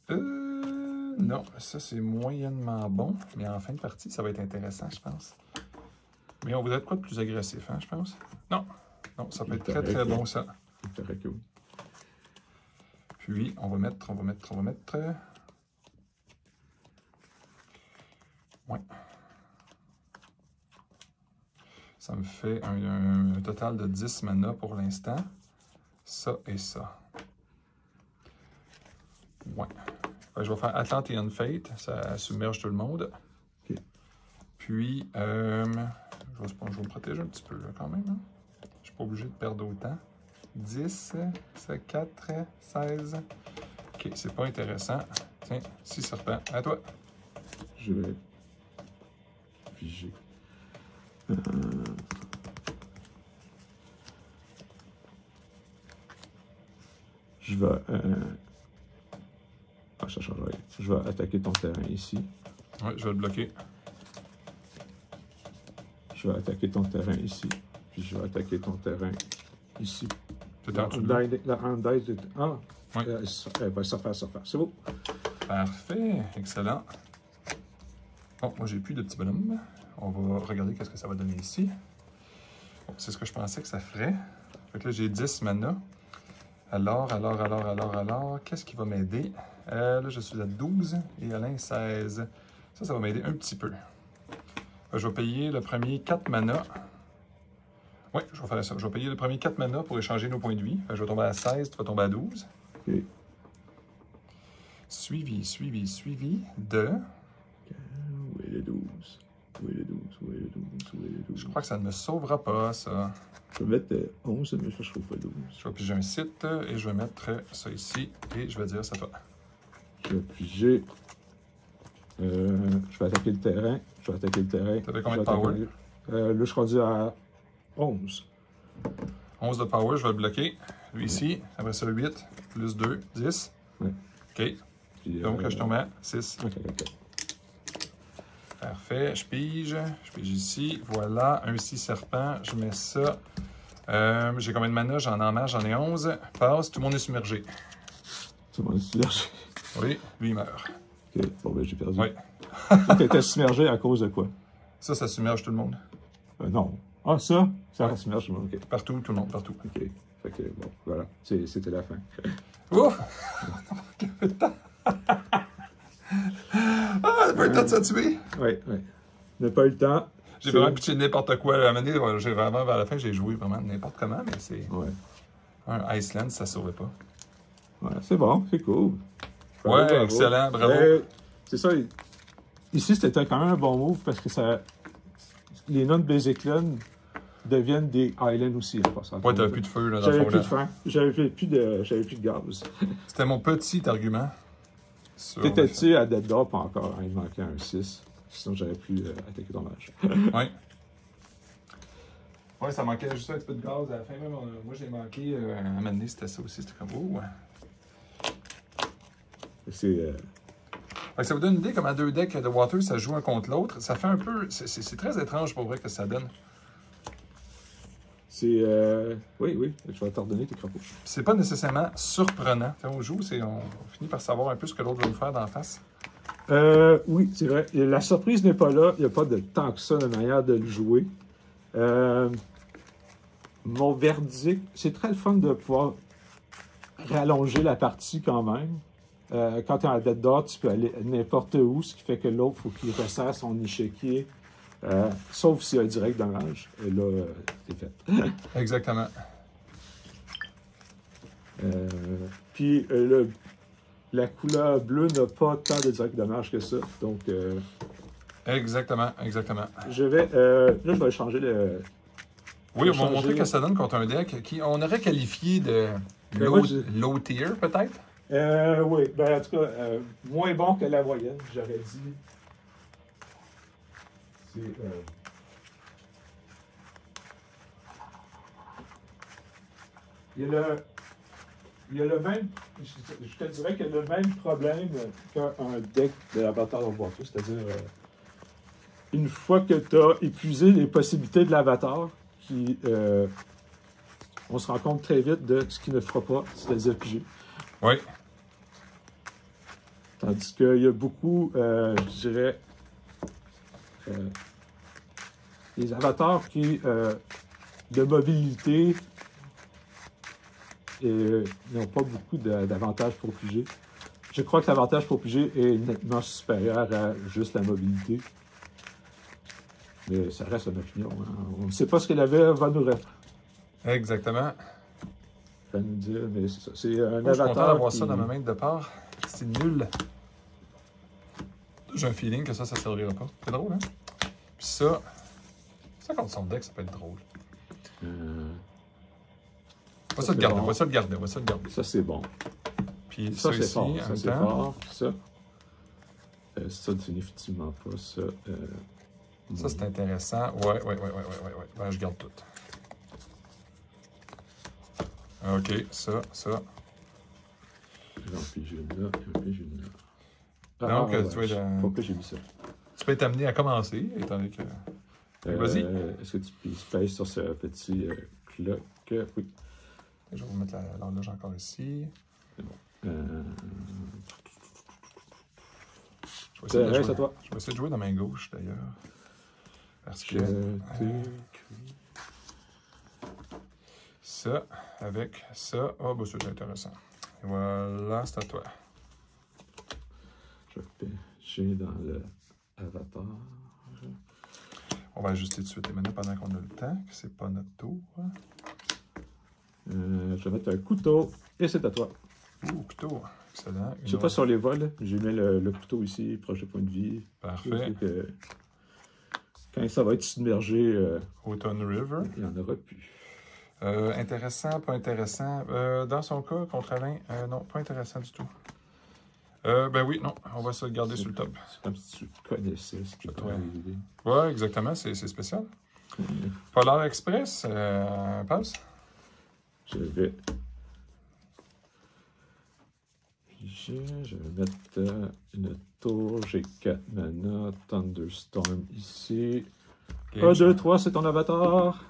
Non, ça c'est moyennement bon, mais en fin de partie, ça va être intéressant, je pense. Mais on voudrait être quoi de plus agressif, hein, je pense? Non, ça peut être très bon, ça. Très cool. Puis, on va mettre... Ouais. Ça me fait un total de 10 mana pour l'instant. Ça et ça. Ouais. Je vais faire Atlantean Fate. Ça submerge tout le monde. Okay. Puis, je vais me protéger un petit peu là, quand même. Hein? Je ne suis pas obligé de perdre autant. 10, 4, 16. Ok, c'est pas intéressant. Tiens, 6 serpents. À toi. Je vais piger. Je vais... ça change rien. Je vais attaquer ton terrain ici. Oui, je vais le bloquer. Je vais attaquer ton terrain ici. Puis je vais attaquer ton terrain ici. C'est en dessous de lui. La Undyne... Ah! Oui. Elle va se faire. C'est beau. Parfait. Excellent. Bon, moi, j'ai plus de petits bonhommes. On va regarder qu'est-ce que ça va donner ici. Bon, c'est ce que je pensais que ça ferait. Fait que là, j'ai 10 mana. Alors, qu'est-ce qui va m'aider? Là, je suis à 12 et Alain 16. Ça va m'aider un petit peu. Je vais payer le premier 4 mana. Oui, je vais faire ça. Je vais payer le premier 4 mana pour échanger nos points de vie. Je vais tomber à 16, tu vas tomber à 12. Okay. Suivi de... Où est les 12? Où est les 12? Où est les 12? Où est les 12? Je crois que ça ne me sauvera pas, ça. Je vais mettre 11, mais je trouve pas 12. Je vais piger un site et je vais mettre ça ici et je vais dire c'est à toi. Je vais piger Je vais attaquer le terrain. Je vais attaquer le terrain. T'avais combien de power? Là, je suis rendu à 11. 11 de power, je vais le bloquer. Lui ici, après ça 8, plus 2, 10. Ouais. OK. Puis, Donc, je tombe à 6. OK, OK. Parfait, je pige ici, voilà, un 6 serpent, je mets ça. J'ai combien de mana? J'en ai en main, j'en ai 11. Passe, tout le monde est submergé. Tout le monde est submergé. Oui, lui il meurt. OK, bon ben j'ai perdu. Oui. Tu étais submergé à cause de quoi? Ça submerge tout le monde. Non. Ah, ça Ouais. submerge tout le monde, OK. Partout, tout le monde, partout. OK. Fait que, bon, voilà, c'était la fin. Ouf! Quel temps! Ah, n'a pas eu le temps de se tuer! Oui, oui. N'a pas eu le temps. J'ai vraiment pitché n'importe quoi. À un moment donné, j'ai vraiment, vers la fin, j'ai joué vraiment n'importe comment, mais c'est... Ouais. Un Iceland, ça ne saurait pas. Ouais, c'est bon, c'est cool. Ouais, bravo. excellent, bravo. C'est ça. Ici, c'était quand même un bon move parce que ça... Les non-basic lands deviennent des islands aussi en passant. Ouais, t'avais plus de feu, là, dans le J'avais fond, plus là. de faim. J'avais plus de gaz. C'était mon petit argument. T'étais-tu à Dead Door pour encore il manquait un 6. Sinon, j'aurais pu attaquer ton match. Ouais. Ouais, ça manquait juste un petit peu de gaz à la fin. Même, moi, j'ai manqué. À un moment donné, c'était ça aussi. C'était comme, oh, ouais. C'est... Fait que ça vous donne une idée comment deux decks de Water, ça joue un contre l'autre. Ça fait un peu... C'est très étrange pour vrai que ça donne. C'est... Oui, oui, je vais t'ordonner tes crapauds. C'est pas nécessairement surprenant. Quand on joue, on finit par savoir un peu ce que l'autre va nous faire d'en face. Oui, c'est vrai. Et la surprise n'est pas là. Il n'y a pas de tant que ça de manière de le jouer. Mon verdict, c'est très le fun de pouvoir rallonger la partie quand même. Quand tu es en Dead Door, tu peux aller n'importe où, ce qui fait que l'autre, il faut qu'il resserre son échiquier. Sauf s'il y a un direct dommage. Et là, c'est fait. Exactement. Puis la couleur bleue n'a pas tant de direct dommage que ça. Donc, Exactement, exactement. je vais... là, je vais changer le... Oui, on va montrer que ça donne contre un deck qui on aurait qualifié de low tier, peut-être. Oui, ben en tout cas, moins bon que la moyenne, j'aurais dit. C'est... Il y a le même... Je te dirais qu'il y a le même problème qu'un deck de l'Avatar of Water, c'est-à-dire une fois que tu as épuisé les possibilités de l'Avatar, on se rend compte très vite de ce qu'il ne fera pas, c'est-à-dire piger. Oui. Tandis qu'il y a beaucoup, je dirais, les avatars qui, de mobilité, n'ont pas beaucoup d'avantages pour piger. Je crois que l'avantage pour piger est nettement supérieur à juste la mobilité. Mais ça reste une opinion. Hein. On ne sait pas ce que la VR va nous répondre. Exactement. Va nous dire, mais c'est ça. C'est un Moi, je suis content avatar. d'avoir ça dans ma main de départ. C'est nul. J'ai un feeling que ça servira pas. C'est drôle, hein? Puis ça contre son deck, ça peut être drôle. On va ça le garder, on va ça le garder, on va ça le garder. Ça, c'est bon. Puis ça, ça c'est ici, fort. en Ça, même c'est temps. fort. Ça, c'est définitivement pas ça. Ça, c'est intéressant. Ouais. Ben, je garde tout. OK, ça. J'ai un pigeon là, un pigeon là. Donc, tu vas être... Pourquoi j'ai mis ça? Tu peux être amené à commencer, étant donné que... Vas-y. Est-ce que tu pèses sur ce petit clock? Oui. Je vais vous mettre l'horloge encore ici. C'est bon. Je vais Reste à toi. Je vais essayer de jouer dans ma main gauche, d'ailleurs. Parce que... Ça, avec ça... Ah, bah, c'est intéressant. Et voilà, c'est à toi. Je vais pêcher dans le avatar. On va ajuster tout de suite les menus pendant qu'on a le temps, que c'est pas notre tour. Je vais mettre un couteau et c'est à toi. Ouh, couteau. Excellent. Je sais pas sur les vols, j'ai mis le couteau ici, proche de point de vie. Parfait. Quand ça va être submergé, Autumn River. il n'y en aura plus. Intéressant, pas intéressant. Dans son cas, contre Alain, non, pas intéressant du tout. Ben oui, non, on va se le garder sur le top. C'est comme si tu connaissais ce qui est arrivé. Ouais, exactement, c'est spécial. Polar Express, passe. Je vais mettre une tour, j'ai 4 mana, Thunderstorm ici. 1, 2, 3, c'est ton avatar.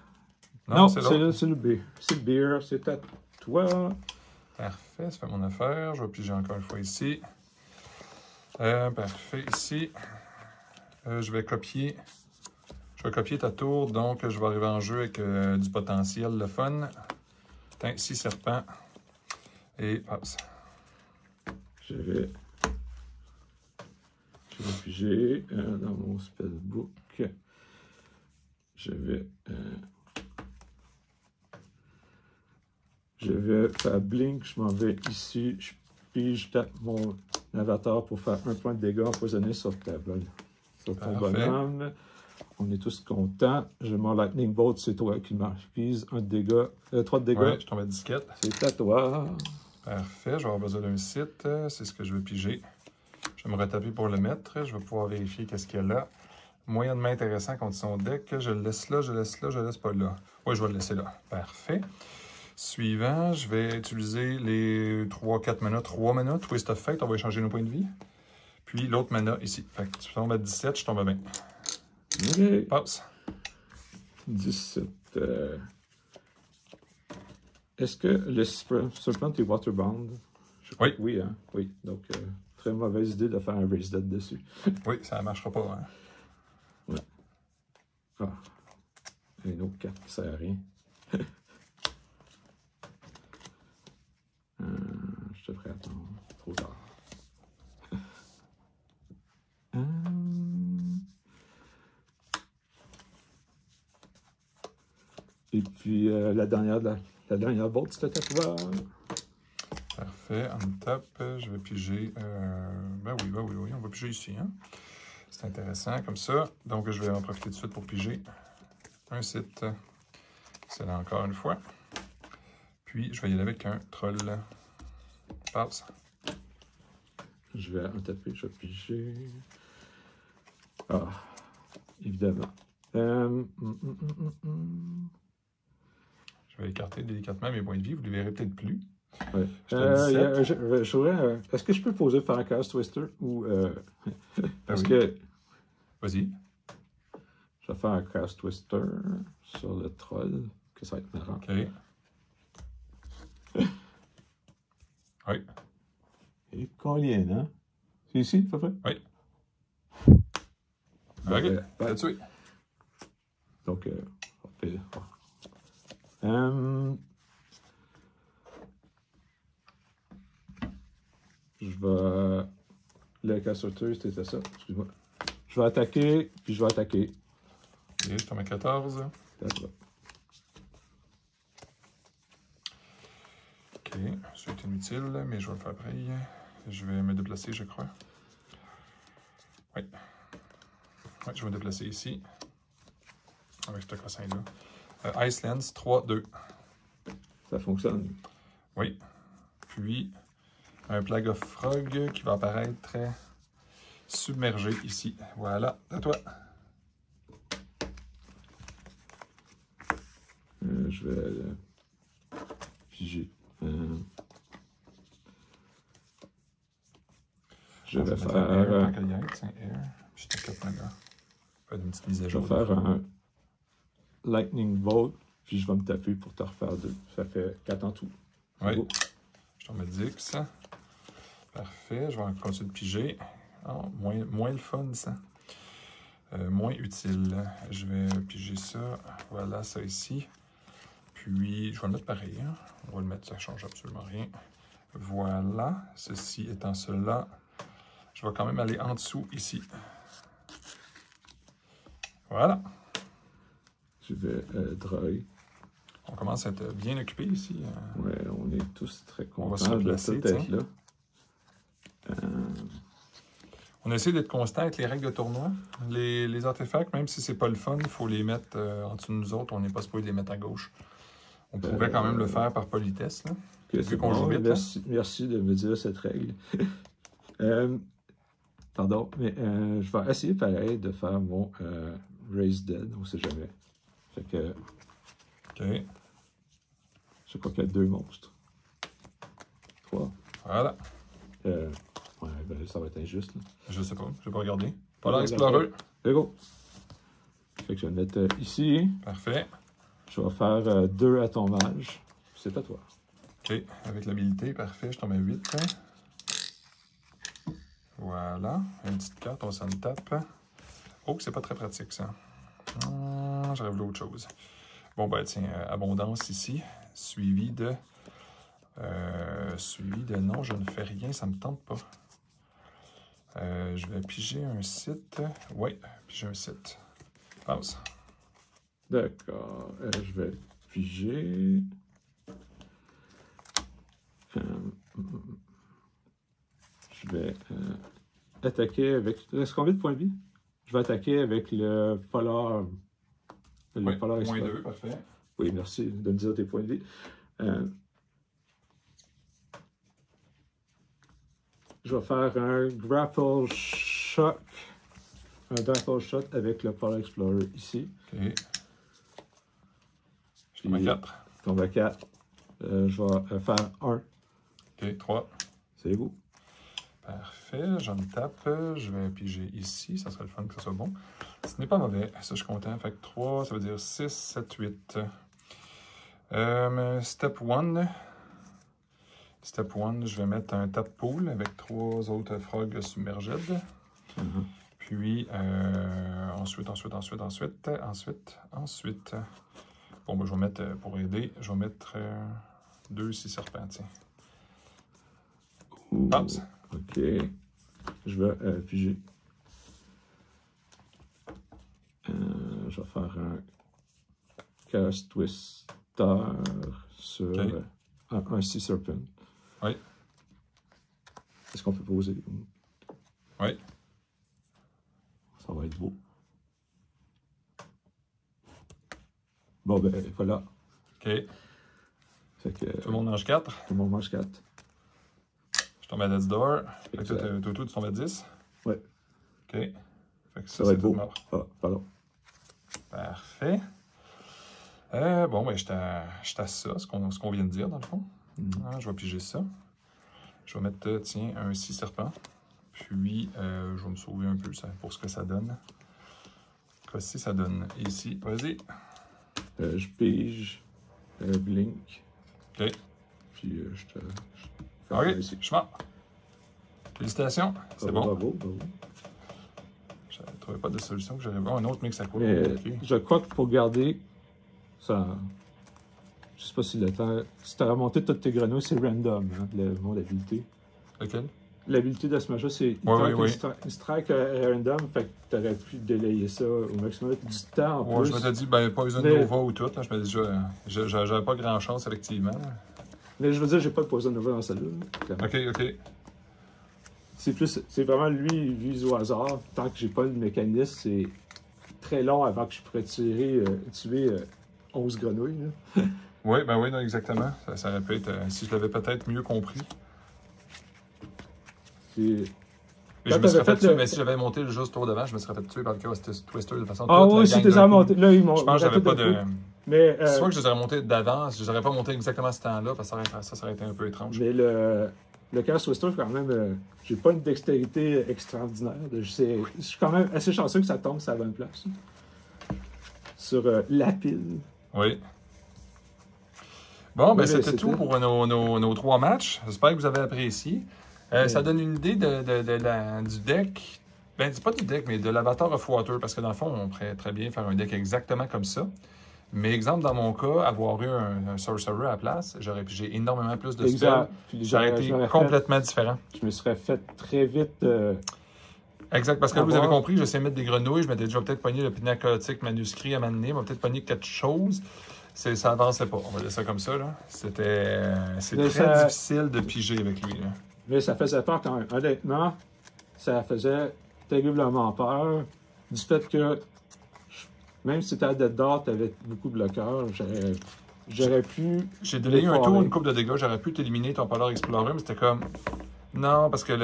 Non, c'est le B. C'est le beer, c'est à toi. Parfait, ça fait mon affaire. Je vais piger encore une fois ici. Parfait, ici. Je vais copier ta tour, donc je vais arriver en jeu avec du potentiel, le fun. 6 serpents. Et passe. Je vais piger dans mon spellbook. Je vais faire blink, je m'en vais ici, je pige mon avatar pour faire 1 point de dégâts empoisonnés sur ton bonhomme. On est tous contents. Je mon Lightning Bolt, c'est toi qui marquise 3 de dégâts. Ouais, je tombe à disquette. C'est à toi. Parfait, je vais avoir besoin d'un site. C'est ce que je veux piger. Je vais me retaper pour le mettre. Je vais pouvoir vérifier qu'est-ce qu'il y a là. Moyennement intéressant contre son deck. Je le laisse là, je le laisse pas là. Oui, je vais le laisser là. Parfait. Suivant, je vais utiliser les 3-4 mana. 3 mana, Twist of Fate. On va échanger nos points de vie. Puis l'autre mana ici. Fait que tu tombes à 17, je tombe à 20. OK. Passe. 17. Est-ce que le Serpent est Waterbound? Oui. Oui, hein? Oui. Donc, très mauvaise idée de faire un Raise Dead dessus. Oui, ça ne marchera pas. Hein? Ouais. Ah. Une autre carte qui ne sert à rien. Je devrais attendre. Trop tard. Et puis, la dernière bolt, c'était à toi. Parfait. On tape. Je vais piger. Ben oui, on va piger ici. Hein? C'est intéressant comme ça. Donc, je vais en profiter tout de suite pour piger un site. C'est là encore une fois. Puis, je vais y aller avec un troll. Passe. Je vais en taper, je vais piger. Ah, évidemment. Je vais écarter délicatement mes points de vie. Vous ne les verrez peut-être plus. Ouais. Est-ce que je peux poser faire un Chaos Twister ou parce que vas-y. Je vais faire un Chaos Twister sur le troll, que ça va être marrant. OK. Oui. Et combien, hein? C'est ici, à peu près? Oui. OK. Là-dessus. Donc, je vais... Le cassoteur, c'était ça. Excuse-moi. Je vais attaquer, puis je vais attaquer. OK, je tombe à 14. D'accord. OK, c'est inutile, mais je vais le faire pareil. Je vais me déplacer, je crois. Oui. Oui, je vais me déplacer ici. Avec ce cossin-là. Icelands, 3-2. Ça fonctionne. Oui. Puis, un Plague of Frog qui va apparaître submergé ici. Voilà, à toi. Je vais piger. Je vais faire un Lightning Bolt, puis je vais me taper pour te refaire 2. Ça fait 4 en tout. Oui. Je tombe à 10. Parfait. Je vais continuer de piger. Oh, moins le fun, ça. Moins utile. Je vais piger ça. Voilà, ça ici. Puis, je vais le mettre pareil. Hein. On va le mettre, ça ne change absolument rien. Voilà. Ceci étant cela, je vais quand même aller en dessous ici. Voilà. Je vais draguer. On commence à être bien occupé ici. Oui, on est tous très contents on va se replacer, de être là. On essaie d'être constant avec les règles de tournoi. Les artefacts, même si c'est pas le fun, il faut les mettre en dessous de nous autres. On n'est pas supposé les mettre à gauche. On pourrait quand même le faire par politesse. Là, vu qu'on joue vite. Merci de me dire cette règle. Pardon, mais je vais essayer pareil de faire mon Raise Dead, on sait jamais. Fait que. OK. Je crois qu'il y a 2 monstres. 3. Voilà. Ouais, ben ça va être injuste. Là. Je sais pas, je vais pas regarder. Polar Explorer. Let's go. Fait que je vais le mettre ici. Parfait. Je vais faire 2 à ton mage. C'est à toi. OK, avec l'habilité, parfait, je tombe à 8. Voilà, une petite carte, on s'en tape. Oh, c'est pas très pratique ça. J'aurais voulu autre chose. Bon, ben tiens, abondance ici, suivi de non, je ne fais rien, ça me tente pas. Je vais piger un site. Oui, piger un site. Passe. D'accord, je vais piger. Je vais attaquer avec. Reste combien de points de vie? Je vais attaquer avec le Polar. Le Polar moins Explorer. 2, parfait. Oui, merci de me dire tes points de vie. Je vais faire un Grapple Shock. Un Grapple Shot avec le Polar Explorer ici. OK. Je tombe à 4. Je tombe à 4. Je vais faire 1. OK, 3. C'est beau. Parfait, j'en tape. Je vais piger ici. Ça serait le fun que ça soit bon. Ce n'est pas mauvais. Ça, je suis content. Fait que 3, ça veut dire 6, 7, 8. Step 1. Step 1, je vais mettre un tap pool avec 3 autres frogs submerged. Puis, ensuite. Bon, ben, je vais mettre, pour aider, je vais mettre 2 6 serpents, tiens. Passe. OK. Je vais piger. Je vais faire un Chaos Twister sur un Sea Serpent. Oui. Est-ce qu'on peut poser? Oui. Ça va être beau. Bon, ben voilà. OK. Fait que, Tout le monde mange 4. Tout le monde mange 4. Je tombe à Death's Door. Fait que toi, tu tombes à 10. Oui. OK. Fait que ça va être beau. Mort. Ah, pardon. Parfait. Bon, ben, je tasse ça, ce qu'on vient de dire, dans le fond. Je vais piger ça. Je vais mettre, tiens, un 6 serpent. Puis, je vais me sauver un peu ça, pour ce que ça donne. Voici, ça donne ici. Vas-y. Je pige. Blink. OK. Puis, je te... OK, je suis mort. Félicitations. C'est bon. Bravo. Je ne trouvais pas de solution que j'aurais. Oh, un autre mix à quoi. Okay. Je crois que pour garder ça. Je sais pas si le temps. Si tu as remonté toutes tes grenouilles, c'est random, hein, le mot d'habilité. Lequel? L'habilité de ce match-là, c'est une strike random, fait que tu aurais pu délayer ça au maximum du temps en plus. Je m'étais dit, ben, pas besoin de Nova ou tout. Hein, je me dis, j'avais pas grand chance, effectivement. Mais je veux dire, j'ai pas de Poison Nova dans celle-là. OK. C'est vraiment lui au hasard. Tant que j'ai pas le mécanisme, c'est très long avant que je pourrais tuer 11 grenouilles. Oui, non, exactement. Ça aurait pu être, si je l'avais peut-être mieux compris. Je me serais fait tuer, mais si j'avais monté le juste tour devant, je me serais fait tuer par le Chaos Twister de façon. Ah oui, si tu les as montés. Là, ils m'ont. Je pense que j'avais pas de. Mais, soit que je les aurais montés d'avance, je les aurais pas montés exactement à ce temps-là, parce que ça aurait été un peu étrange. Mais le Chaos Twister, quand même, j'ai pas une dextérité extraordinaire. Je suis quand même assez chanceux que ça tombe sur la bonne place. Sur la pile. Oui. Bon, ben c'était tout pour nos 3 matchs. J'espère que vous avez apprécié. Ça donne une idée du deck. Ben, c'est pas du deck, mais de l'Avatar of Water, parce que dans le fond, on pourrait très bien faire un deck exactement comme ça. Mais exemple, dans mon cas, avoir eu un Sorcerer à la place, j'ai énormément plus de spells. J'aurais été complètement différent. Je me serais fait très vite... Exact, parce que vous avez compris, j'essayais de mettre des grenouilles, je m'étais déjà peut-être pogné le Pinacotique manuscrit à m'amener, je m'étais peut-être pogné quelque chose. Ça avançait pas, on va dire ça comme ça. C'est très difficile de piger avec lui. Là. Mais ça faisait peur quand même. Honnêtement, ça faisait terriblement peur du fait que même si tu étais à Dead Door, tu avais beaucoup de bloqueurs. J'aurais pu... J'ai délayé un tour, une coupe de dégâts, j'aurais pu t'éliminer ton Polar Explorer, mais c'était comme... Non, parce que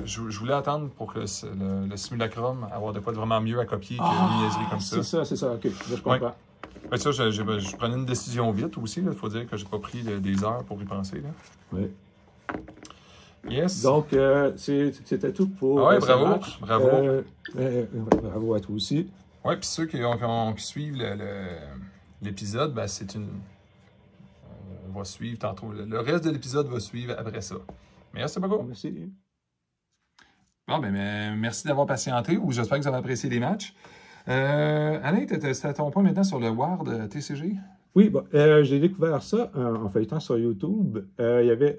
je voulais attendre pour que le simulacrum, avoir de quoi de vraiment mieux à copier qu'une niaiserie comme ça. C'est ça, ok, là, je comprends. Ouais. Ouais, ça, je prenais une décision vite aussi. Il faut dire que j'ai pas pris des heures pour y penser. Là. Oui. Yes. Donc, c'était tout pour ouais, ce bravo. match. Bravo. Bravo à toi aussi. Oui, puis ceux qui suivent l'épisode, ben, on va suivre tantôt. Le reste de l'épisode va suivre après ça. Merci beaucoup. Merci. Bon, ben, merci d'avoir patienté, ou j'espère que vous avez apprécié les matchs. Alain, c'était ton point maintenant sur le Ward TCG? Oui, bon, j'ai découvert ça en feuilletant sur YouTube. Il y avait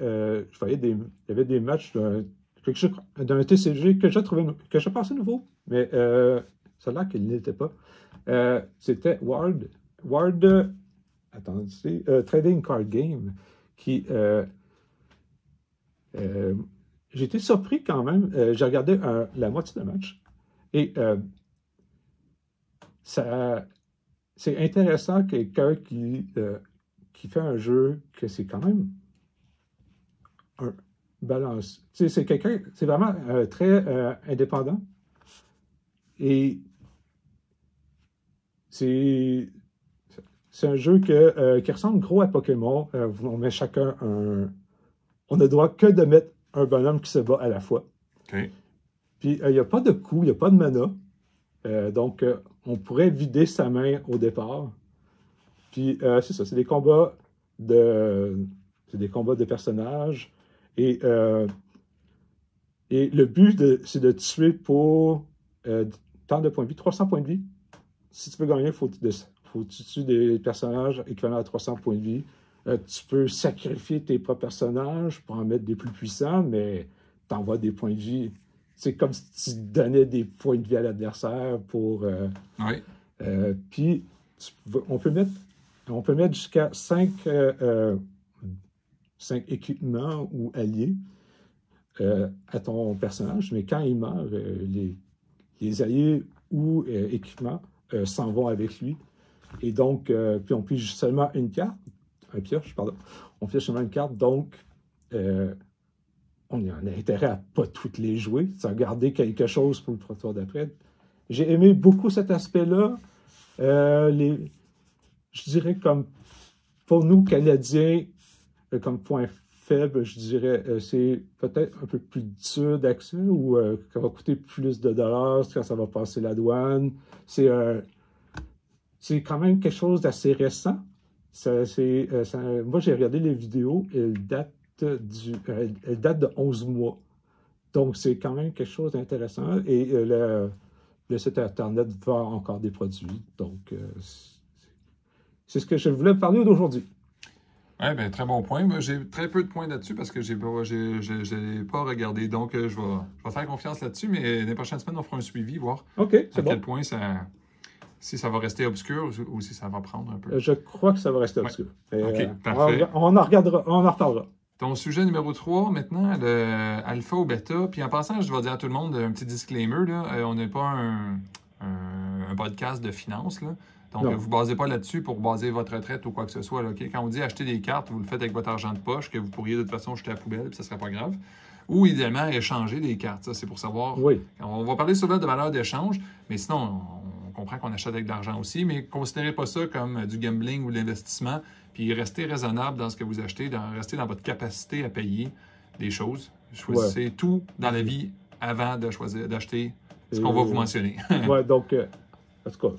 des matchs d'un TCG que je pensais nouveau, mais ça a l'air qu'il n'était pas. C'était Ward attendez, Trading Card Game, qui j'ai été surpris quand même. J'ai regardé la moitié du match et c'est intéressant quelqu'un qui fait un jeu que c'est quand même un balance. C'est quelqu'un, c'est vraiment très indépendant et c'est un jeu qui ressemble gros à Pokémon. On met chacun on ne doit que de mettre un bonhomme qui se bat à la fois. OK. Puis il n'y a pas de coup, il n'y a pas de mana. Donc, on pourrait vider sa main au départ. Puis, c'est ça, c'est des combats de personnages. Et le but, c'est de tuer pour tant de points de vie, 300 points de vie. Si tu veux gagner, il faut que tu tues des personnages équivalents à 300 points de vie. Tu peux sacrifier tes propres personnages pour en mettre des plus puissants, mais tu envoies des points de vie. C'est comme si tu donnais des points de vie à l'adversaire pour... Oui. Puis, on peut mettre jusqu'à 5 équipements ou alliés à ton personnage, mais quand il meurt, les alliés ou équipements s'en vont avec lui. Et donc, puis on pige seulement une carte, un pioche, pardon. On pioche seulement une carte, donc... on a intérêt à ne pas toutes les jouer, à garder quelque chose pour le tour d'après. J'ai aimé beaucoup cet aspect-là. Je dirais comme pour nous, Canadiens, comme point faible, je dirais c'est peut-être un peu plus dur d'accès ou ça va coûter plus de dollars quand ça va passer la douane. C'est quand même quelque chose d'assez récent. Moi, j'ai regardé les vidéos, elles datent de 11 mois. Donc, c'est quand même quelque chose d'intéressant. Et le site Internet vend encore des produits. Donc, c'est ce que je voulais parler d'aujourd'hui. Oui, bien, très bon point. Moi, j'ai très peu de points là-dessus parce que je n'ai pas regardé. Donc, je vais faire confiance là-dessus, mais les prochaines semaines, on fera un suivi, voir à quel point si ça va rester obscur ou si ça va prendre un peu. Je crois que ça va rester obscur. Ouais. OK, parfait. On en reparlera. Ton sujet numéro 3, maintenant, le alpha ou bêta. Puis en passant, je vais dire à tout le monde un petit disclaimer. Là, on n'est pas un podcast de finance. Là. Donc, ne vous basez pas là-dessus pour baser votre retraite ou quoi que ce soit. Là, okay? Quand on dit acheter des cartes, vous le faites avec votre argent de poche, que vous pourriez de toute façon jeter à la poubelle, puis ça ne serait pas grave. Ou idéalement, échanger des cartes. Ça, c'est pour savoir. Oui. On va parler souvent de valeur d'échange, mais sinon, on comprend qu'on achète avec de l'argent aussi, mais considérez pas ça comme du gambling ou de l'investissement. Puis restez raisonnable dans ce que vous achetez, restez dans votre capacité à payer des choses. Choisissez tout dans la vie avant de choisir d'acheter ce qu'on va vous mentionner. Oui, donc, en tout cas,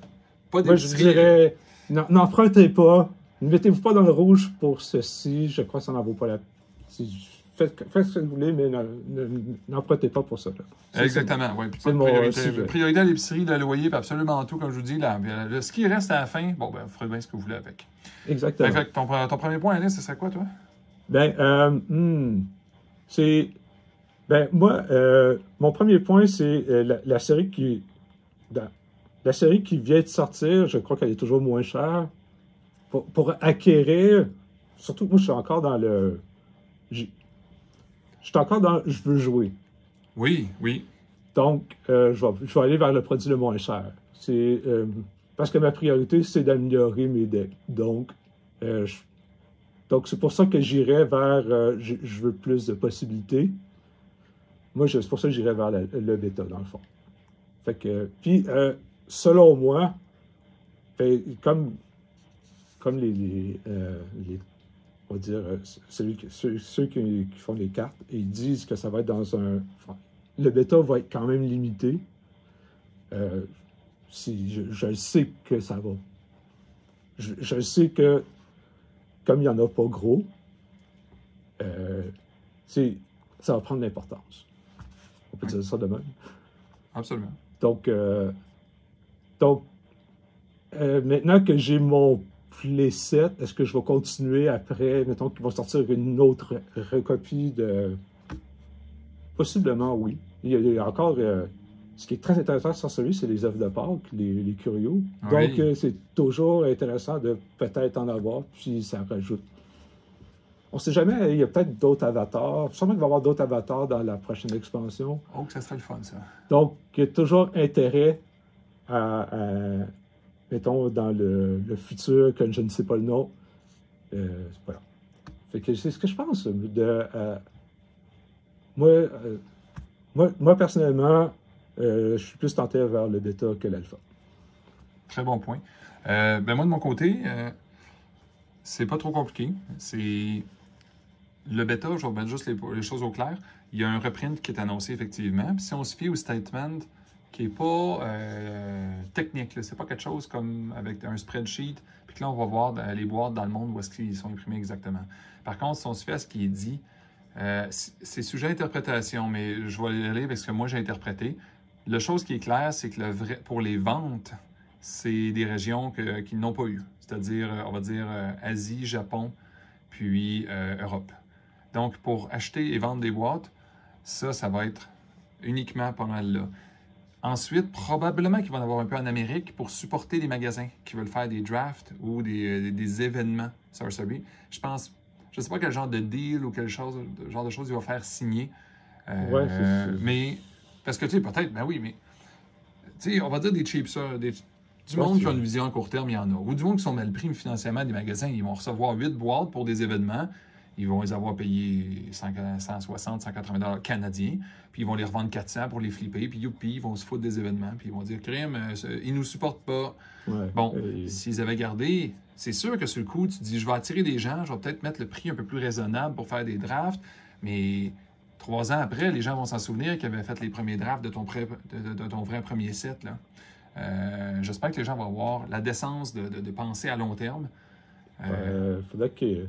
moi je dirais, n'empruntez pas, ne mettez-vous pas dans le rouge pour ceci, je crois que ça n'en vaut pas la peine. Faites ce que vous voulez, mais n'empruntez pas pour ça. Là. Exactement, oui. Priorité à l'épicerie, le loyer, puis absolument tout, comme je vous dis. Là, ce qui reste à la fin, bon, ben, vous ferez bien ce que vous voulez avec. Exactement. Fait, ton premier point, Alain, ce serait quoi, toi? C'est... moi, mon premier point, c'est la série qui... La série qui vient de sortir, je crois qu'elle est toujours moins chère. Pour acquérir... Surtout que moi, je suis encore dans le... Je veux jouer. Oui, oui. Donc, je vais aller vers le produit le moins cher. C'est parce que ma priorité, c'est d'améliorer mes decks. Donc, Donc, c'est pour ça que j'irais vers... je veux plus de possibilités. Moi, c'est pour ça que j'irais vers le bêta, dans le fond. Fait que... Puis, selon moi, fait, comme on va dire, ceux qui font les cartes, ils disent que ça va être dans un... Le bêta va être quand même limité. Je sais que ça va. Je sais que, comme il n'y en a pas gros, ça va prendre l'importance. On peut dire ça de même. Absolument. Donc maintenant que j'ai mon playset, est-ce que je vais continuer après, mettons qu'ils vont sortir une autre recopie de... Possiblement, oui. Il y a encore... ce qui est très intéressant sur celui, c'est les œuvres de Pâques, les curios. Oui. Donc, c'est toujours intéressant de peut-être en avoir, puis ça rajoute. On ne sait jamais, il y a peut-être d'autres avatars. Sûrement qu'il va y avoir d'autres avatars dans la prochaine expansion. Oh, que ça serait le fun, ça. Donc, il y a toujours intérêt à mettons, dans le futur, que je ne sais pas le nom. Voilà. Fait que c'est ce que je pense. Moi, personnellement, je suis plus tenté vers le bêta que l'alpha. Très bon point. Ben moi, de mon côté, c'est pas trop compliqué. C'est le bêta, je vais mettre juste les choses au clair. Il y a un reprint qui est annoncé, effectivement. Puis si on se fie au statement qui n'est pas technique, c'est pas quelque chose comme avec un spreadsheet, puis que là, on va voir les boîtes dans le monde où est-ce qu'ils sont imprimés exactement. Par contre, si on se fait à ce qui est dit, c'est sujet à interprétation, mais je vais aller lire avec ce que moi j'ai interprété. La chose qui est claire, c'est que pour les ventes, c'est des régions qui n'ont pas eu. C'est-à-dire, on va dire Asie, Japon, puis Europe. Donc, pour acheter et vendre des boîtes, ça va être uniquement pas mal là. Ensuite, probablement qu'il va en avoir un peu en Amérique pour supporter les magasins qui veulent faire des drafts ou des événements Sorcery. Je ne sais pas quel genre de deal ou quel genre de choses il va faire signer. Ouais, c'est mais, parce que tu sais, peut-être, ben oui, mais tu sais, on va dire des cheap ça, du monde qui a une vision à court terme, il y en a. Ou du monde qui sont mal pris financièrement des magasins, ils vont recevoir 8 boîtes pour des événements. Ils vont les avoir payés 160, 180 $ canadiens, puis ils vont les revendre 400 pour les flipper, puis youpi, ils vont se foutre des événements, puis ils vont dire, crème, ils nous supportent pas. Ouais, bon, s'ils avaient gardé, c'est sûr que sur le coup, tu te dis, je vais attirer des gens, je vais peut-être mettre le prix un peu plus raisonnable pour faire des drafts, mais 3 ans après, les gens vont s'en souvenir qu'ils avaient fait les premiers drafts de ton vrai premier set, là. J'espère que les gens vont avoir la décence de penser à long terme. Faudrait qu'il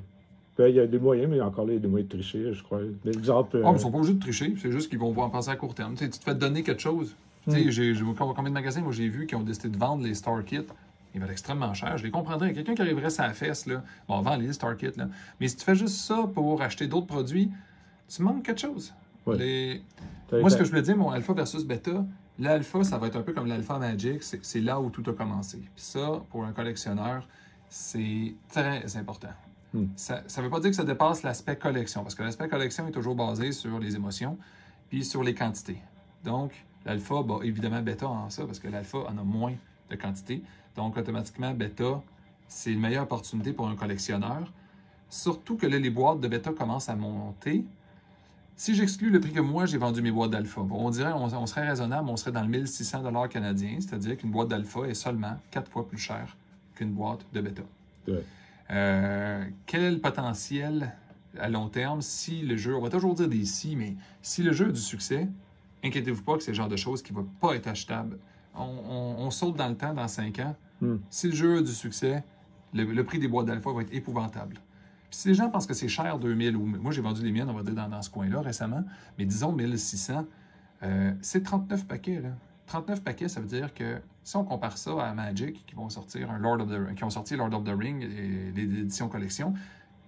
il y a des moyens, mais encore là, il y a des moyens de tricher, je crois. L'exemple. Ils ne sont pas obligés de tricher, c'est juste qu'ils vont en penser à court terme. Tu te fais donner quelque chose. J'ai combien de magasins, moi, j'ai vu qui ont décidé de vendre les Star Kits. Ils valent extrêmement cher. Je les comprendrais. Quelqu'un qui arriverait sur la fesse, là, bon, vend les Star Kits. Là. Mais si tu fais juste ça pour acheter d'autres produits, tu manques quelque chose. Ouais. Moi, ce que je voulais dire, mon alpha versus bêta, l'alpha, ça va être un peu comme l'alpha Magic. C'est là où tout a commencé. Puis ça, pour un collectionneur, c'est très important. Ça ne veut pas dire que ça dépasse l'aspect collection, parce que l'aspect collection est toujours basé sur les émotions puis sur les quantités. Donc, l'alpha, évidemment, bêta en ça, parce que l'alpha en a moins de quantité. Donc, automatiquement, bêta, c'est une meilleure opportunité pour un collectionneur. Surtout que là, les boîtes de bêta commencent à monter. Si j'exclus le prix que moi, j'ai vendu mes boîtes d'alpha, on dirait on serait raisonnable, on serait dans le 1600 $ canadiens, c'est-à-dire qu'une boîte d'alpha est seulement 4 fois plus chère qu'une boîte de bêta. Ouais. Quel potentiel à long terme si le jeu, on va toujours dire des si, mais si le jeu a du succès, inquiétez-vous pas que c'est le genre de choses qui ne va pas être achetable. On saute dans le temps dans 5 ans. Si le jeu a du succès, le prix des boîtes d'alpha va être épouvantable. Puis si les gens pensent que c'est cher 2000, ou moi j'ai vendu les miennes, on va dire dans ce coin-là récemment, mais disons 1600, c'est 39 paquets. Là. 39 paquets, ça veut dire que si on compare ça à Magic, qui ont sorti Lord of the Ring, l'édition collection,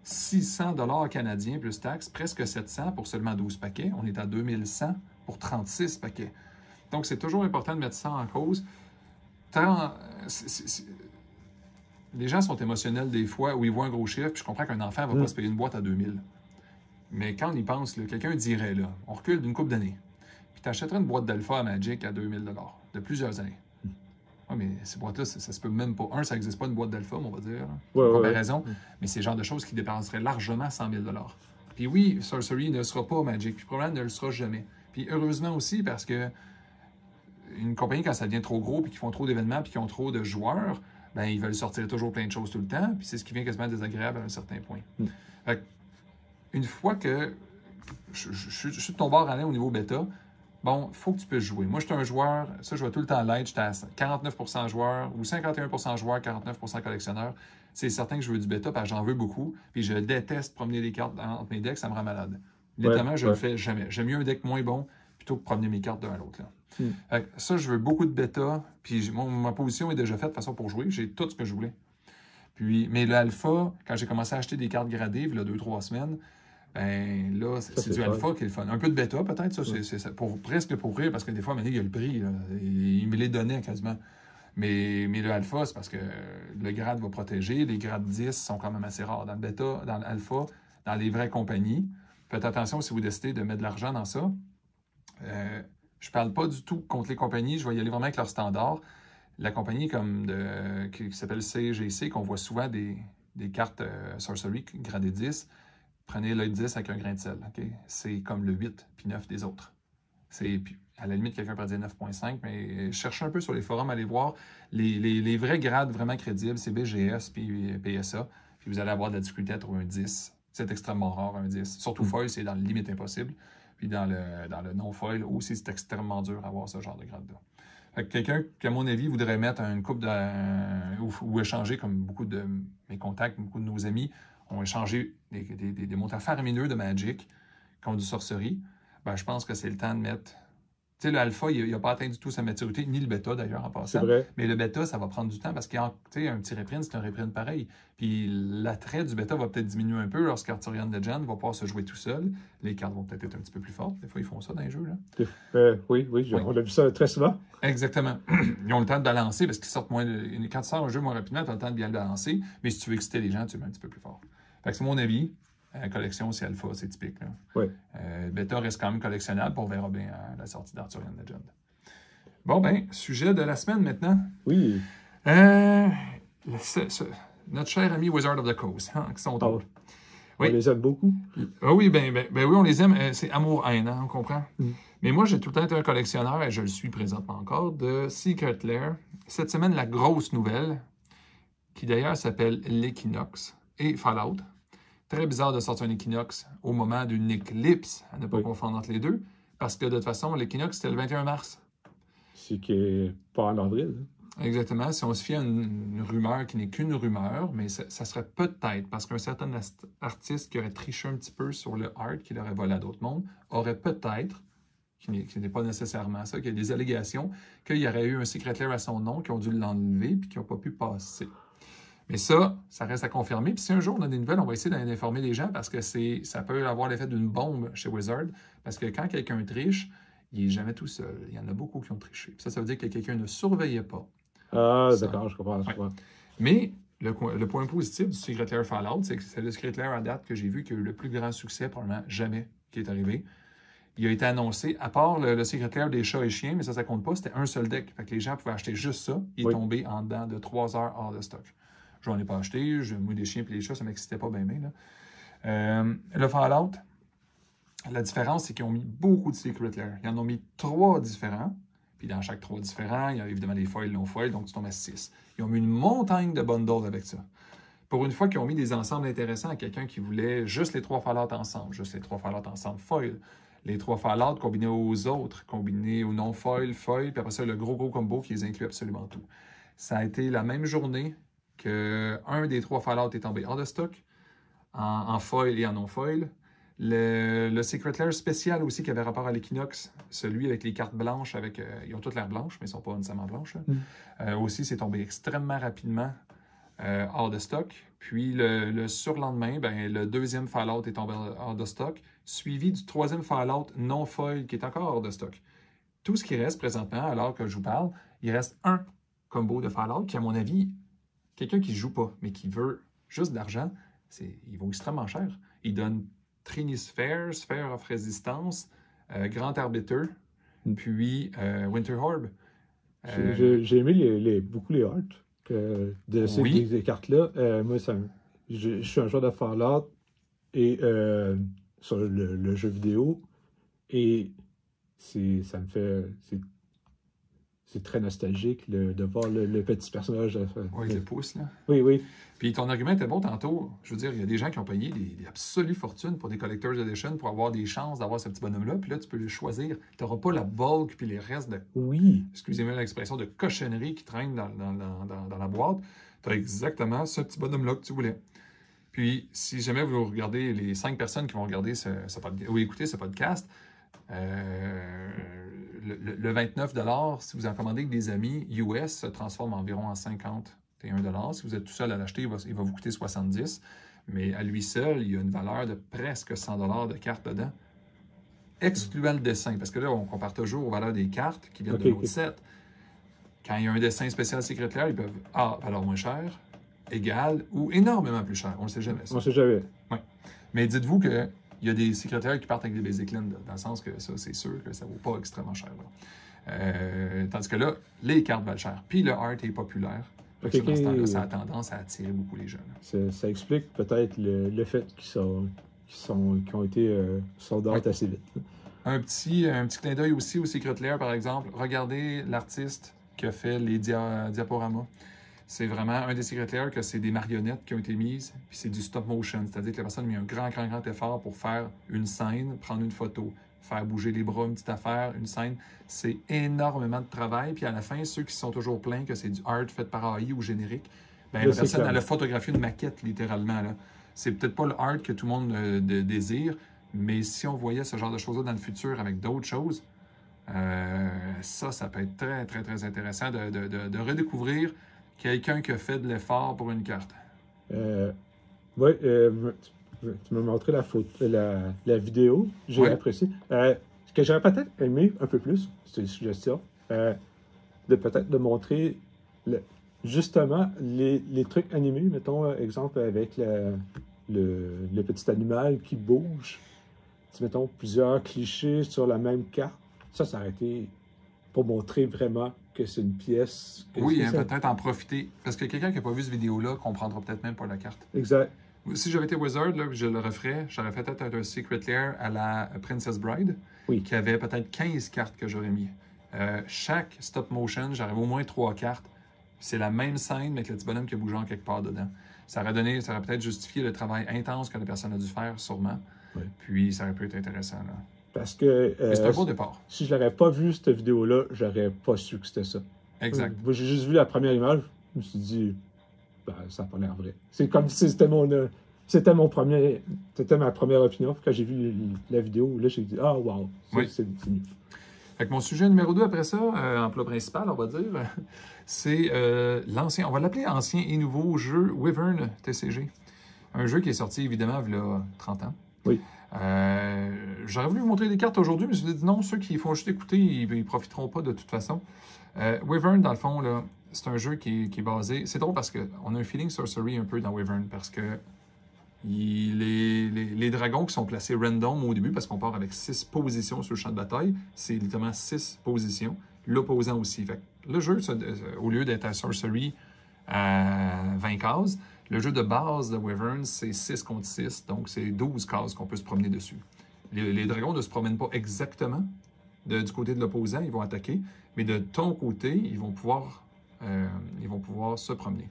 600 $ canadiens plus taxes, presque 700 pour seulement 12 paquets. On est à 2100 pour 36 paquets. Donc, c'est toujours important de mettre ça en cause. Les gens sont émotionnels des fois où ils voient un gros chiffre, puis je comprends qu'un enfant ne va pas se payer une boîte à 2000. Mais quand on y pense, quelqu'un dirait, là, on recule d'une couple d'années, puis tu achèterais une boîte d'alpha à Magic à 2000 $ de plusieurs années. Oui, mais ces boîtes-là, ça se peut même pas. Ça n'existe pas une boîte d'alpha, on va dire. Ouais, en ouais, comparaison. Mais c'est le genre de choses qui dépenseraient largement 100 000 $. Puis oui, Sorcery ne sera pas Magic. Puis probablement ne le sera jamais. Puis heureusement aussi, parce que une compagnie, quand ça devient trop gros, puis qu'ils font trop d'événements, puis qu'ils ont trop de joueurs, ben ils veulent sortir toujours plein de choses tout le temps. Puis c'est ce qui vient quasiment désagréable à un certain point. Fait que, une fois que je suis de ton bord, Alain, au niveau bêta, bon, il faut que tu puisses jouer. Moi, je suis un joueur, ça, je vais tout le temps l'être. J'étais à 49% joueur ou 51% joueur, 49% collectionneur. C'est certain que je veux du bêta parce que j'en veux beaucoup. Puis je déteste promener les cartes entre mes decks, ça me rend malade. Littéralement, je le fais jamais. J'aime mieux un deck moins bon plutôt que promener mes cartes d'un à l'autre. Fait que ça, je veux beaucoup de bêta. Puis ma position est déjà faite de façon pour jouer. J'ai tout ce que je voulais. Puis, mais l'alpha, quand j'ai commencé à acheter des cartes gradées, il y a 2-3 semaines, ben là, c'est du alpha qui est le fun. Un peu de bêta, peut-être, ça, c'est presque pour rire, parce que des fois, il y a le prix, là, il me les donnait quasiment. Mais le alpha, c'est parce que le grade va protéger. Les grades 10 sont quand même assez rares. Dans le bêta, dans l'alpha, dans les vraies compagnies, faites attention si vous décidez de mettre de l'argent dans ça. Je parle pas du tout contre les compagnies, je vais y aller vraiment avec leur standard. La compagnie qui s'appelle CGC, qu'on voit souvent des cartes Sorcery gradées 10, prenez l'œil 10 avec un grain de sel. Okay? C'est comme le 8 puis 9 des autres. À la limite, quelqu'un pourrait dire 9.5, mais cherchez un peu sur les forums, allez voir. Les vrais grades vraiment crédibles, c'est BGS puis PSA. Puis vous allez avoir de la difficulté à trouver un 10. C'est extrêmement rare, un 10. Surtout foil, c'est dans le limite impossible. Puis dans le non-foil aussi, c'est extrêmement dur à avoir ce genre de grade-là. Fait que quelqu'un qui, à mon avis, voudrait mettre une coupe ou échanger, comme beaucoup de mes contacts, beaucoup de nos amis ont échangé des montants faramineux de Magic contre du Sorcery, ben, je pense que c'est le temps de mettre... Tu sais, l'alpha, il n'a pas atteint du tout sa maturité, ni le bêta d'ailleurs en passant. Mais le bêta, ça va prendre du temps parce qu'un petit reprint, c'est un reprint pareil. Puis l'attrait du bêta va peut-être diminuer un peu lorsqu'Arthurian Legend va pouvoir se jouer tout seul. Les cartes vont peut-être être un petit peu plus fortes. Des fois, ils font ça dans les jeux. Là. Oui, on a vu ça très souvent. Exactement. Ils ont le temps de balancer parce qu'ils sortent moins. Quand tu sors un jeu moins rapidement, tu as le temps de bien le balancer. Mais si tu veux exciter les gens, tu le mets un petit peu plus fort. Fait que c'est mon avis. Collection, c'est alpha, c'est typique. Là. Oui. Bêta reste quand même collectionnable, puis on verra bien la sortie d'Arthurian Legend. Bon, ben, sujet de la semaine maintenant. Oui. Notre cher ami Wizard of the Coast, qui sont drôles. Oui. On les aime beaucoup. Ah oui, ben oui, on les aime. C'est amour-haine, hein, on comprend. Mais moi, j'ai tout le temps été un collectionneur, et je le suis présentement encore, de Secret Lair. Cette semaine, la grosse nouvelle, qui d'ailleurs s'appelle l'Equinox et Fallout. Très bizarre de sortir un équinoxe au moment d'une éclipse, à ne pas confondre entre les deux, parce que de toute façon, l'équinoxe, c'était le 21 mars. C'est qui est pas en avril. Hein? Exactement. Si on se fie à une rumeur qui n'est qu'une rumeur, mais ça serait peut-être parce qu'un certain artiste qui aurait triché un petit peu sur le art, qu'il aurait volé à d'autres mondes, aurait peut-être, qui n'est pas nécessairement ça, qu'il y a des allégations, qu'il y aurait eu un Secret Lair à son nom, qui ont dû l'enlever puis qui n'ont pas pu passer. Mais ça reste à confirmer. Puis si un jour on a des nouvelles, on va essayer d'informer les gens parce que ça peut avoir l'effet d'une bombe chez Wizard. Parce que quand quelqu'un triche, il n'est jamais tout seul. Il y en a beaucoup qui ont triché. Puis ça veut dire que quelqu'un ne surveillait pas. Ah, d'accord, je comprends. Mais le point positif du Secret Lair Fallout, c'est que c'est le Secret Lair à date que j'ai vu qui a eu le plus grand succès, probablement jamais, qui est arrivé. Il a été annoncé, à part le Secret Lair des chats et chiens, mais ça compte pas, c'était un seul deck. Fait que les gens pouvaient acheter juste ça. Il est tombé en dedans de 3 heures hors de stock. Je n'en ai pas acheté. Moi, des chiens et les chats, ça ne m'excitait pas bien. Le Fallout, la différence, c'est qu'ils ont mis beaucoup de Secret Lair. Ils en ont mis 3 différents. Puis dans chaque 3 différents, il y a évidemment des foils, non-foils, donc tu tombes à 6. Ils ont mis une montagne de bundles avec ça. Pour une fois qu'ils ont mis des ensembles intéressants à quelqu'un qui voulait juste les 3 Fallout ensemble, juste les 3 Fallout ensemble foil, les 3 Fallout combinés aux autres, combinés aux non-foil, foil, puis après ça, le gros combo qui les inclut absolument tout. Ça a été la même journée qu'un des 3 Fallout est tombé hors de stock, en foil et en non-foil. Le Secret Lair spécial aussi qui avait rapport à l'Equinox, celui avec les cartes blanches, ils ont toutes l'air blanches, mais ils ne sont pas nécessairement blanches. Aussi, c'est tombé extrêmement rapidement hors de stock. Puis le surlendemain, le 2e Fallout est tombé hors de stock, suivi du 3e Fallout non-foil qui est encore hors de stock. Tout ce qui reste présentement, alors que je vous parle, il reste un combo de Fallout qui, à mon avis, quelqu'un qui ne joue pas, mais qui veut juste de l'argent, il vaut extrêmement cher. Il donne Trinisphere, Sphere of Resistance, Grand Arbiter, puis Winter Orb. J'ai aimé beaucoup les arts Oui. des cartes-là. Moi, je suis un joueur de Fallout et sur le jeu vidéo et ça me fait. C'est très nostalgique de voir le petit personnage. Oui, avec le pouce, là. Oui, oui. Puis ton argument était bon tantôt. Je veux dire, il y a des gens qui ont payé des absolues fortunes pour des Collector's Edition pour avoir des chances d'avoir ce petit bonhomme-là. Puis là, tu peux le choisir. Tu n'auras pas la bulk puis les restes de, Oui. excusez-moi l'expression, de cochonnerie qui traînent dans la boîte. Tu as exactement ce petit bonhomme-là que tu voulais. Puis, si jamais vous regardez les 5 personnes qui vont regarder ou écouter ce podcast, le 29 si vous en commandez avec des amis, US se transforme environ en 51 Si vous êtes tout seul à l'acheter, il va vous coûter 70 mais à lui seul, il y a une valeur de presque 100 de cartes dedans, excluant le dessin, parce que là, on compare toujours aux valeurs des cartes qui viennent de l'autre set. Quand il y a un dessin spécial Secret Lair, ils peuvent A, valeur moins chère, égal ou énormément plus cher. On ne sait jamais ça. On ne sait jamais. Ouais. Mais dites-vous qu'il y a des secrétaires qui partent avec des basic lines, dans le sens que ça, c'est sûr que ça ne vaut pas extrêmement cher. Tandis que là, les cartes valent cher. Puis le art est populaire. Dans ce temps-là, ça a tendance à attirer beaucoup les jeunes. Ça explique peut-être le fait qu'ils ont été sold out assez vite. Un petit clin d'œil aussi au Secret Lair, par exemple. Regardez l'artiste qui a fait les diaporamas. C'est vraiment un des Secret Lair que c'est des marionnettes qui ont été mises, puis c'est du stop motion, c'est-à-dire que la personne a mis un grand effort pour faire une scène, prendre une photo, faire bouger les bras, une petite affaire, une scène. C'est énormément de travail, puis à la fin, ceux qui sont toujours pleins que c'est du art fait par AI ou générique, ben, la personne elle a photographié une maquette, littéralement. Là. C'est peut-être pas le art que tout le monde désire, mais si on voyait ce genre de choses-là dans le futur avec d'autres choses, ça peut être très intéressant de redécouvrir quelqu'un qui a fait de l'effort pour une carte. Oui, tu m'as montré la vidéo, j'ai apprécié. Ce que j'aurais peut-être aimé un peu plus, c'est une suggestion, de montrer justement les trucs animés, mettons, exemple avec le petit animal qui bouge, mettons, plusieurs clichés sur la même carte. Ça aurait été pour montrer vraiment que c'est une pièce. Oui, peut-être en profiter. Parce que quelqu'un qui n'a pas vu cette vidéo-là comprendra peut-être même pas la carte. Exact. Si j'avais été Wizard, là, je le referais, j'aurais fait peut-être un Secret Lair à la Princess Bride, qui avait peut-être 15 cartes que j'aurais mis. Chaque stop motion, j'aurais au moins 3 cartes. C'est la même scène, mais avec le petit bonhomme qui a bougé en quelque part dedans. Ça aurait peut-être justifié le travail intense que la personne a dû faire, sûrement. Oui. Puis ça aurait pu être intéressant, là. Parce que c'est un beau départ. Si je n'aurais pas vu cette vidéo-là, j'aurais pas su que c'était ça. Exact. Moi, j'ai juste vu la première image, je me suis dit, ben, ça n'a pas l'air vrai. C'est comme si c'était ma première opinion. Quand j'ai vu la vidéo, là, j'ai dit, ah, wow, c'est mieux. Fait que mon sujet numéro 2 après ça, emploi principal, on va dire, c'est l'ancien, on va l'appeler ancien et nouveau jeu Wyvern TCG. Un jeu qui est sorti évidemment il y a 30 ans. Oui. J'aurais voulu vous montrer des cartes aujourd'hui, mais je me suis dit non, ceux qui font juste écouter, ils ne profiteront pas de toute façon. Wyvern, dans le fond, là, c'est un jeu qui est basé... C'est drôle parce qu'on a un feeling sorcery un peu dans Wyvern, parce que les dragons qui sont placés random au début, parce qu'on part avec 6 positions sur le champ de bataille, c'est littéralement 6 positions, l'opposant aussi. Fait que le jeu, au lieu d'être à sorcery à 20 cases, le jeu de base de Wyvern, c'est 6 contre 6, donc c'est 12 cases qu'on peut se promener dessus. Les dragons ne se promènent pas exactement du côté de l'opposant, ils vont attaquer, mais de ton côté, ils vont pouvoir se promener.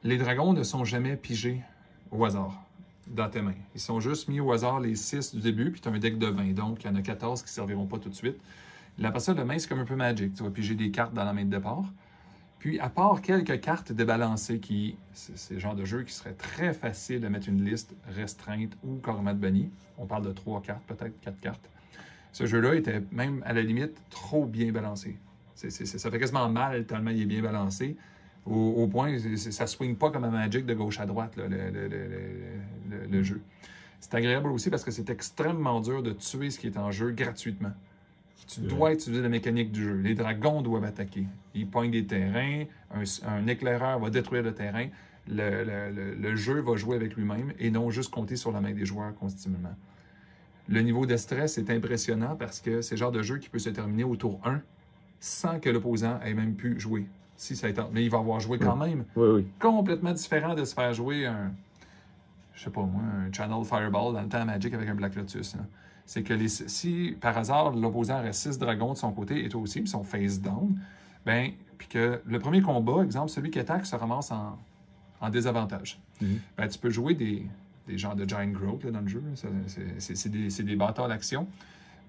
Les dragons ne sont jamais pigés au hasard dans tes mains. Ils sont juste mis au hasard les 6 du début, puis tu as un deck de 20, donc il y en a 14 qui ne serviront pas tout de suite. La partie de main, c'est comme un peu Magic. Tu vas piger des cartes dans la main de départ. Puis, à part quelques cartes débalancées, c'est le genre de jeu qui serait très facile de mettre une liste restreinte ou carrément de banni. On parle de 3 cartes, peut-être 4 cartes. Ce jeu-là était même, à la limite, trop bien balancé. Ça fait quasiment mal tellement il est bien balancé. Au point, ça ne swing pas comme un Magic de gauche à droite, là, le jeu. C'est agréable aussi parce que c'est extrêmement dur de tuer ce qui est en jeu gratuitement. Tu dois utiliser la mécanique du jeu. Les dragons doivent attaquer. Ils pognent des terrains, un éclaireur va détruire le terrain, le jeu va jouer avec lui-même et non juste compter sur la main des joueurs continuellement. Le niveau de stress est impressionnant parce que c'est le genre de jeu qui peut se terminer au tour 1 sans que l'opposant ait même pu jouer. Si ça a été... Mais il va avoir joué quand même. Oui, oui. Complètement différent de se faire jouer je sais pas moi, un Channel Fireball dans le temps à Magic avec un Black Lotus. C'est que si par hasard l'opposant aurait 6 dragons de son côté et toi aussi, puis son face down, ben, puis que le premier combat, exemple, celui qui attaque se ramasse en désavantage. Ben, tu peux jouer des genres de Giant Growth là, dans le jeu. C'est des bâtards d'action.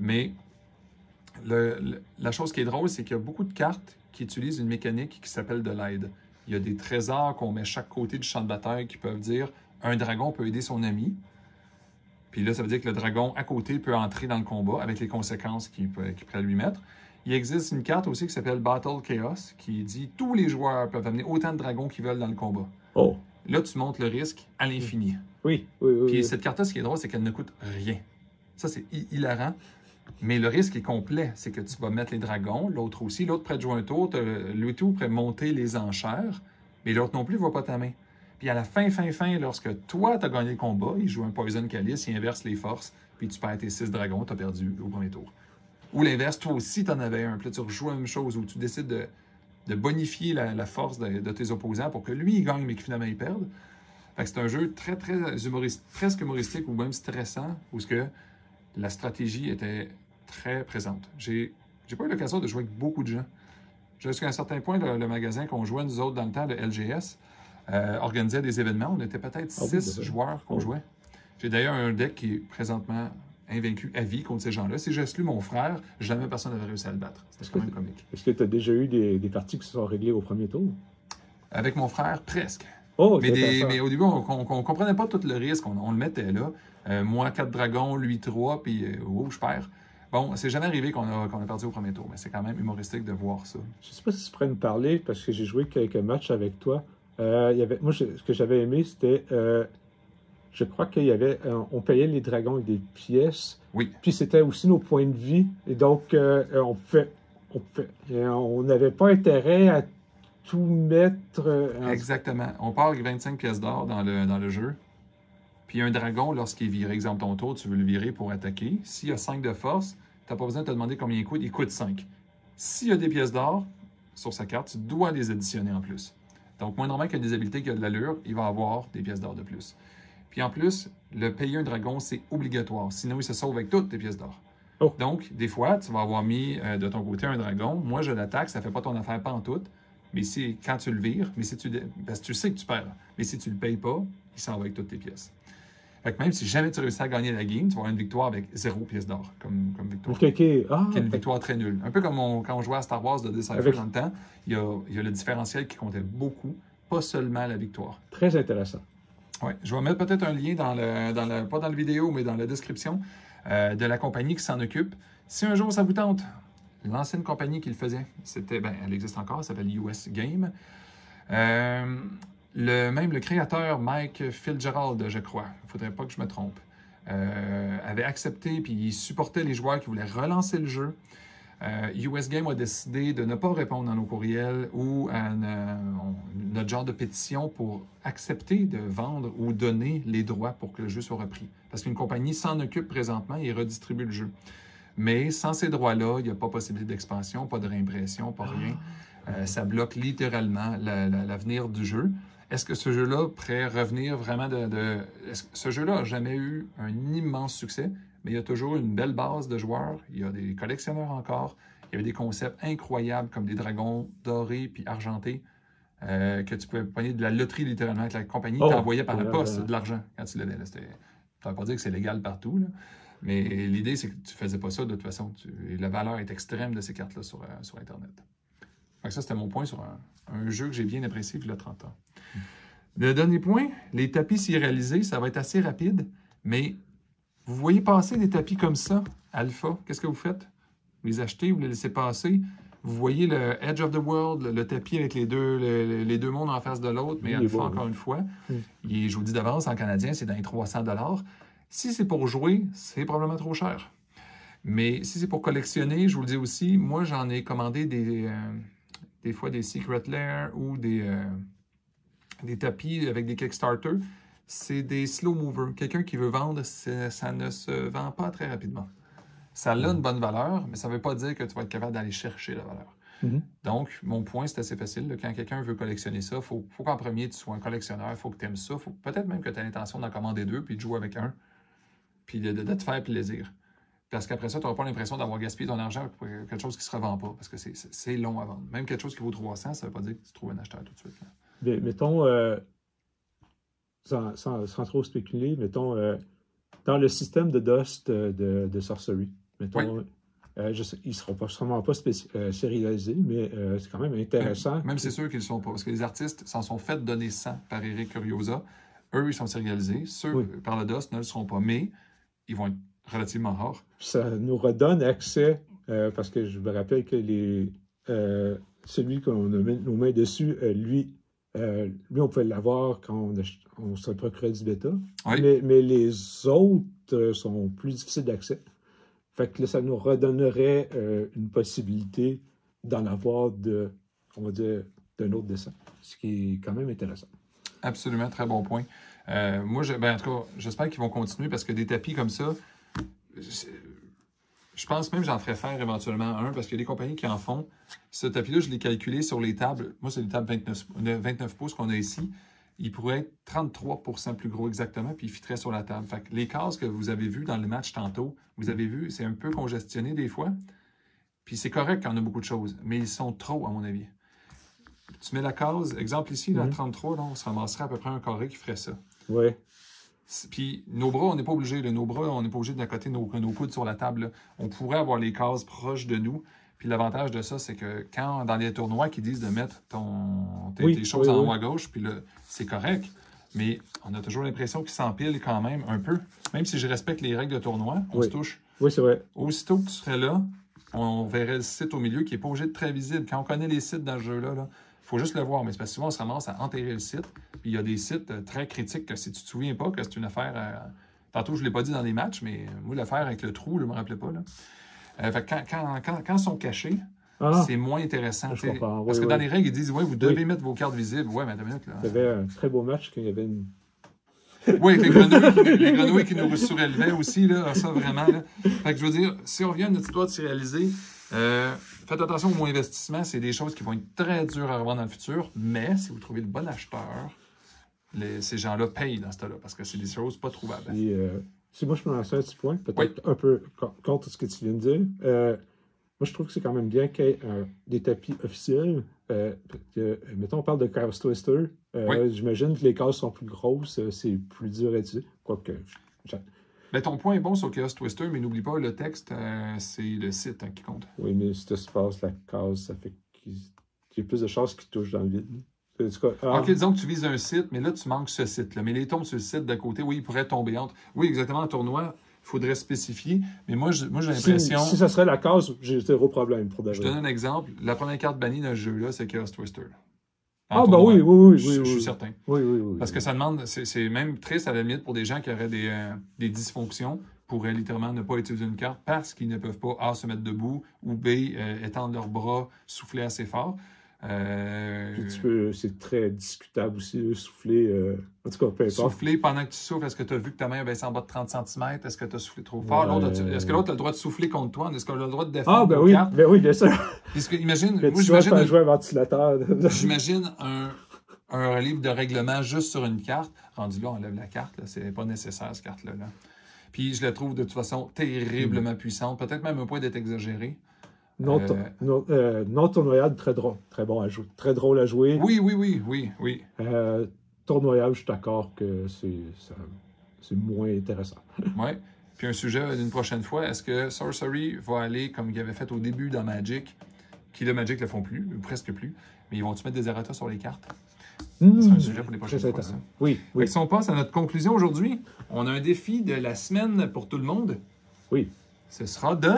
Mais la chose qui est drôle, c'est qu'il y a beaucoup de cartes qui utilisent une mécanique qui s'appelle de l'aide. Il y a des trésors qu'on met chaque côté du champ de bataille qui peuvent dire un dragon peut aider son ami. Puis là, ça veut dire que le dragon à côté peut entrer dans le combat avec les conséquences qu'il pourrait lui mettre. Il existe une carte aussi qui s'appelle Battle Chaos qui dit tous les joueurs peuvent amener autant de dragons qu'ils veulent dans le combat. Oh. Là, tu montes le risque à l'infini. Oui, oui, oui. Puis cette carte-là, ce qui est drôle, c'est qu'elle ne coûte rien. Ça, c'est hilarant. Mais le risque est complet. C'est que tu vas mettre les dragons, l'autre aussi. L'autre prêt de jouer un tour, lui tout prêt de monter les enchères. Mais l'autre non plus ne voit pas ta main. Puis à la fin, lorsque toi, tu as gagné le combat, il joue un Poison Calice, il inverse les forces, puis tu perds tes 6 dragons, tu as perdu au premier tour. Ou l'inverse, toi aussi, tu en avais un. Puis là, tu rejoues la même chose, où tu décides de bonifier la force de tes opposants pour que lui, il gagne, mais que finalement, il perde. Fait que c'est un jeu très, très presque humoristique ou même stressant, où la stratégie était très présente. J'ai pas eu l'occasion de jouer avec beaucoup de gens. Jusqu'à un certain point, le magasin qu'on jouait, nous autres, dans le temps, le LGS, organisait des événements. On était peut-être 6 joueurs qu'on jouait. J'ai d'ailleurs un deck qui est présentement invaincu à vie contre ces gens-là. Si j'exclus mon frère, jamais personne n'avait réussi à le battre. C'était quand même comique. Est-ce que tu as déjà eu des parties qui se sont réglées au premier tour? Avec mon frère, presque. Oh, mais au début, on ne comprenait pas tout le risque. On le mettait là. Moi, 4 dragons, lui 3, puis je perds. Bon, c'est jamais arrivé qu'on a perdu au premier tour, mais c'est quand même humoristique de voir ça. Je ne sais pas si tu pourrais me parler, parce que j'ai joué quelques matchs avec toi. Moi, ce que j'avais aimé, c'était... je crois qu'il y avait... on payait les dragons avec des pièces. Oui. Puis c'était aussi nos points de vie. Et donc, on n'avait pas intérêt à tout mettre... Exactement. On part avec 25 pièces d'or dans le jeu. Puis un dragon, lorsqu'il est viré, exemple ton tour, tu veux le virer pour attaquer. S'il y a 5 de force, tu n'as pas besoin de te demander combien il coûte. Il coûte 5. S'il y a des pièces d'or sur sa carte, tu dois les additionner en plus. Donc, moindrement qu'il y a des habiletés qui ont de l'allure, il va avoir des pièces d'or de plus. Puis en plus, le payer un dragon, c'est obligatoire. Sinon, il se sauve avec toutes tes pièces d'or. Oh. Donc, des fois, tu vas avoir mis de ton côté un dragon. Moi, je l'attaque, ça ne fait pas ton affaire pantoute. Mais quand tu le vires, parce que tu sais que tu perds. Mais si tu ne le payes pas, il s'en va avec toutes tes pièces. Fait que même si jamais tu réussis à gagner la game, tu vas avoir une victoire avec 0 pièce d'or comme victoire. Qui est une victoire très nulle. Un peu comme quand on jouait à Star Wars de Decipher dans le temps, il y a le différentiel qui comptait beaucoup, pas seulement la victoire. Très intéressant. Oui, je vais mettre peut-être un lien pas dans la vidéo, mais dans la description de la compagnie qui s'en occupe. Si un jour ça vous tente, l'ancienne compagnie qui le faisait, elle existe encore, elle s'appelle US Game. Même le créateur, Mike Fitzgerald, je crois, il ne faudrait pas que je me trompe, avait accepté, puis il supportait les joueurs qui voulaient relancer le jeu. US Game a décidé de ne pas répondre à nos courriels ou à notre genre de pétition pour accepter de vendre ou donner les droits pour que le jeu soit repris. Parce qu'une compagnie s'en occupe présentement et redistribue le jeu. Mais sans ces droits-là, il n'y a pas possibilité d'expansion, pas de réimpression, pas rien. Ça bloque littéralement l'avenir du jeu. Est-ce que ce jeu-là pourrait revenir vraiment Ce jeu-là n'a jamais eu un immense succès, mais il y a toujours une belle base de joueurs. Il y a des collectionneurs encore. Il y avait des concepts incroyables comme des dragons dorés puis argentés que tu pouvais pogner de la loterie littéralement avec la compagnie. Tu envoyais par la poste de l'argent quand tu l'avais. Ça ne veut pas dire que c'est légal partout, là. Mais l'idée, c'est que tu ne faisais pas ça de toute façon. La valeur est extrême de ces cartes-là sur Internet. Donc ça, c'était mon point sur un jeu que j'ai bien apprécié il y a 30 ans. Le dernier point, les tapis s'y réaliser, ça va être assez rapide, mais vous voyez passer des tapis comme ça, Alpha, qu'est-ce que vous faites? Vous les achetez, vous les laissez passer. Vous voyez le Edge of the World, le tapis avec les deux mondes en face de l'autre, mais Alpha, encore une fois, je vous dis d'avance, en canadien, c'est dans les 300 $. Si c'est pour jouer, c'est probablement trop cher. Mais si c'est pour collectionner, je vous le dis aussi, moi, j'en ai commandé des fois des Secret Lair ou des tapis avec des Kickstarter. C'est des slow movers. Quelqu'un qui veut vendre, ça ne se vend pas très rapidement. Ça a une bonne valeur, mais ça ne veut pas dire que tu vas être capable d'aller chercher la valeur. Donc, mon point, c'est assez facile. Là. Quand quelqu'un veut collectionner ça, il faut qu'en premier, tu sois un collectionneur, il faut que tu aimes ça. Peut-être même que tu as l'intention d'en commander 2, puis de jouer avec un, puis de te faire plaisir. Parce qu'après ça, tu n'auras pas l'impression d'avoir gaspillé ton argent pour quelque chose qui ne se revend pas, parce que c'est long à vendre. Même quelque chose qui vaut 300, ça ne veut pas dire que tu trouves un acheteur tout de suite. Là. Mais, mettons, sans trop spéculer, mettons, dans le système de Dust de Sorcery, mettons, Oui. ils ne seront sûrement pas sérialisés, mais c'est quand même intéressant. Même c'est sûr qu'ils ne le sont pas, parce que les artistes s'en sont fait donner 100 par Eric Curiosa. Eux, ils sont sérialisés. Ceux par le Dust ne le seront pas, mais ils vont être relativement rares. Puis ça nous redonne accès, parce que je me rappelle que celui qu'on a mis nos mains dessus, lui, on pouvait l'avoir quand on se procurait du bêta. Oui. Mais les autres sont plus difficiles d'accès. Fait que là, ça nous redonnerait une possibilité d'en avoir on va dire, d'un autre dessin. Ce qui est quand même intéressant. Absolument, très bon point. Moi, en tout cas, j'espère qu'ils vont continuer parce que des tapis comme ça, je pense même que j'en ferais faire éventuellement un parce qu'il y a des compagnies qui en font. Ce tapis-là, je l'ai calculé sur les tables. Moi, c'est les tables 29 pouces qu'on a ici. Il pourrait être 33% plus gros exactement, puis il fitterait sur la table. Fait que les cases que vous avez vues dans le match tantôt, vous avez vu, c'est un peu congestionné des fois. Puis c'est correct quand on a beaucoup de choses, mais ils sont trop, à mon avis. Tu mets la case, exemple ici, là, 33, là, on se ramasserait à peu près un carré qui ferait ça. Oui. Puis nos bras, on n'est pas obligé. Nos bras, on n'est pas obligé d'accoter nos coudes sur la table. Là. On pourrait avoir les cases proches de nous. Puis l'avantage de ça, c'est que quand, dans les tournois qui disent de mettre tes choses en haut à gauche, puis là, c'est correct. Mais on a toujours l'impression qu'ils s'empilent quand même un peu. Même si je respecte les règles de tournoi, on se touche. Oui, c'est vrai. Aussitôt que tu serais là, on verrait le site au milieu qui n'est pas obligé de très visible. Quand on connaît les sites dans ce jeu-là, il faut juste le voir. Mais c'est parce que souvent, on se ramasse à enterrer le site. Puis il y a des sites très critiques que si tu ne te souviens pas que c'est une affaire... Tantôt, je ne l'ai pas dit dans les matchs, mais moi, l'affaire avec le trou, je ne me rappelais pas. Là. Fait que quand ils sont cachés, c'est moins intéressant. Parce que dans les règles, ils disent vous devez mettre vos cartes visibles. Ouais, mais attends une minute. Là. Il y avait un très beau match quand il y avait une. Oui, avec les grenouilles qui nous surélevaient aussi, là, ça vraiment. Là. Fait que je veux dire, si on revient à notre histoire de sérialiser, faites attention au mot investissement, c'est des choses qui vont être très dures à revendre dans le futur, mais si vous trouvez le bon acheteur, ces gens-là payent dans ce cas-là, parce que c'est des choses pas trouvables. Et, si moi je me lance un petit point, peut-être un peu contre ce que tu viens de dire, moi je trouve que c'est quand même bien qu'il y ait des tapis officiels. Mettons, on parle de Chaos Twister. J'imagine que les cases sont plus grosses, c'est plus dur à utiliser. Quoique. Ben, ton point est bon sur Chaos Twister, mais n'oublie pas, le texte, c'est le site qui compte. Oui, mais si tu se passes la case, ça fait qu'il y a plus de chances qu'il touche dans le vide. OK, disons que tu vises un site, mais là, tu manques ce site-là. Mais les tombes sur le site d'à côté, oui, ils pourraient tomber entre. Oui, exactement, en tournoi, il faudrait spécifier. Mais moi j'ai l'impression... Si ça serait la case, j'ai zéro problème pour de Je te donne un exemple. La première carte bannie dans ce jeu-là, c'est Chaos Twister. Oui. Je suis certain. Oui. Parce que ça demande... C'est même triste, à la limite, pour des gens qui auraient des dysfonctions, pourraient littéralement ne pas utiliser une carte parce qu'ils ne peuvent pas A, se mettre debout, ou B, étendre leurs bras, souffler assez fort. C'est très discutable aussi, souffler. En tout cas, peu importe. Souffler pendant que tu souffles, est-ce que tu as vu que ta main a baissé en bas de 30 cm? Est-ce que tu as soufflé trop fort? Est-ce que l'autre a le droit de souffler contre toi? Est-ce qu'on a le droit de défendre oui, ben oui, bien sûr. Parce que, imagine, jouer un ventilateur. J'imagine un livre de règlement juste sur une carte. Rendu là, on enlève la carte. C'est pas nécessaire, cette carte-là. Là. Puis je la trouve de toute façon terriblement puissante. Peut-être même un point d'être exagéré. Non tournoyable, très drôle. Très bon à jouer. Très drôle à jouer. Oui. Tournoyable, je suis d'accord que c'est moins intéressant. Oui. Puis un sujet d'une prochaine fois, est-ce que Sorcery va aller comme il avait fait au début dans Magic, qui le Magic ne le font plus, ou presque plus, mais ils vont-tu mettre des errata sur les cartes? C'est un sujet pour les prochaines fois. Ça. Oui. Si on passe à notre conclusion aujourd'hui, on a un défi de la semaine pour tout le monde. Oui. Ce sera de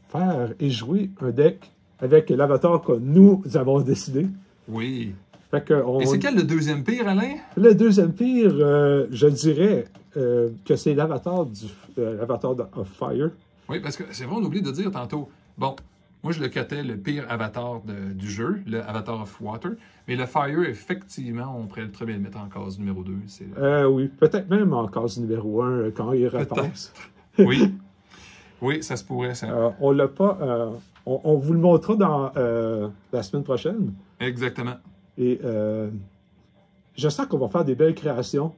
faire et jouer un deck avec l'avatar que nous avons décidé. Oui. Fait que et c'est quel le deuxième pire, Alain? Le deuxième pire, je dirais que c'est l'avatar of Fire. Oui, parce que c'est vrai, on oublie de dire tantôt. Bon, moi je le cotais le pire avatar du jeu, le Avatar of Water. Mais le Fire, effectivement, on pourrait très bien le mettre en case numéro 2. Oui, peut-être même en case numéro 1 quand il repasse. Oui. Oui, ça se pourrait, ça. On l'a pas. On vous le montrera dans la semaine prochaine. Exactement. Et je sens qu'on va faire des belles créations.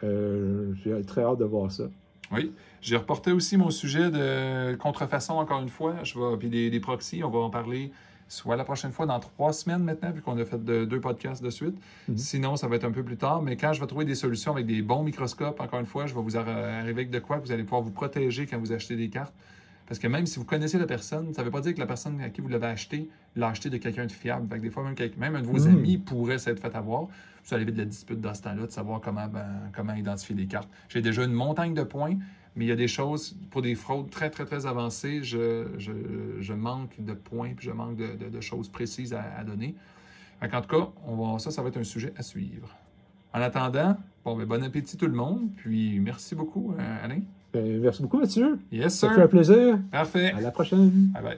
J'ai très hâte de voir ça. Oui. J'ai reporté aussi mon sujet de contrefaçon, encore une fois. Puis des proxys, on va en parler soit la prochaine fois, dans 3 semaines maintenant, vu qu'on a fait 2 podcasts de suite. Sinon, ça va être un peu plus tard. Mais quand je vais trouver des solutions avec des bons microscopes, encore une fois, je vais vous arriver avec de quoi que vous allez pouvoir vous protéger quand vous achetez des cartes. Parce que même si vous connaissez la personne, ça ne veut pas dire que la personne à qui vous l'avez acheté l'a acheté de quelqu'un de fiable. Fait que des fois, même un de vos amis pourrait s'être fait avoir. Vous allez vite de la dispute dans ce temps-là, de savoir comment identifier les cartes. J'ai déjà une montagne de points, mais il y a des choses, pour des fraudes très, très, très avancées, je manque de points puis je manque de choses précises à donner. Fait en tout cas, ça va être un sujet à suivre. En attendant, bon appétit tout le monde, puis merci beaucoup, Alain. Merci beaucoup, Mathieu. Yes, sir. Ça fait un plaisir. Parfait. À la prochaine. Bye bye.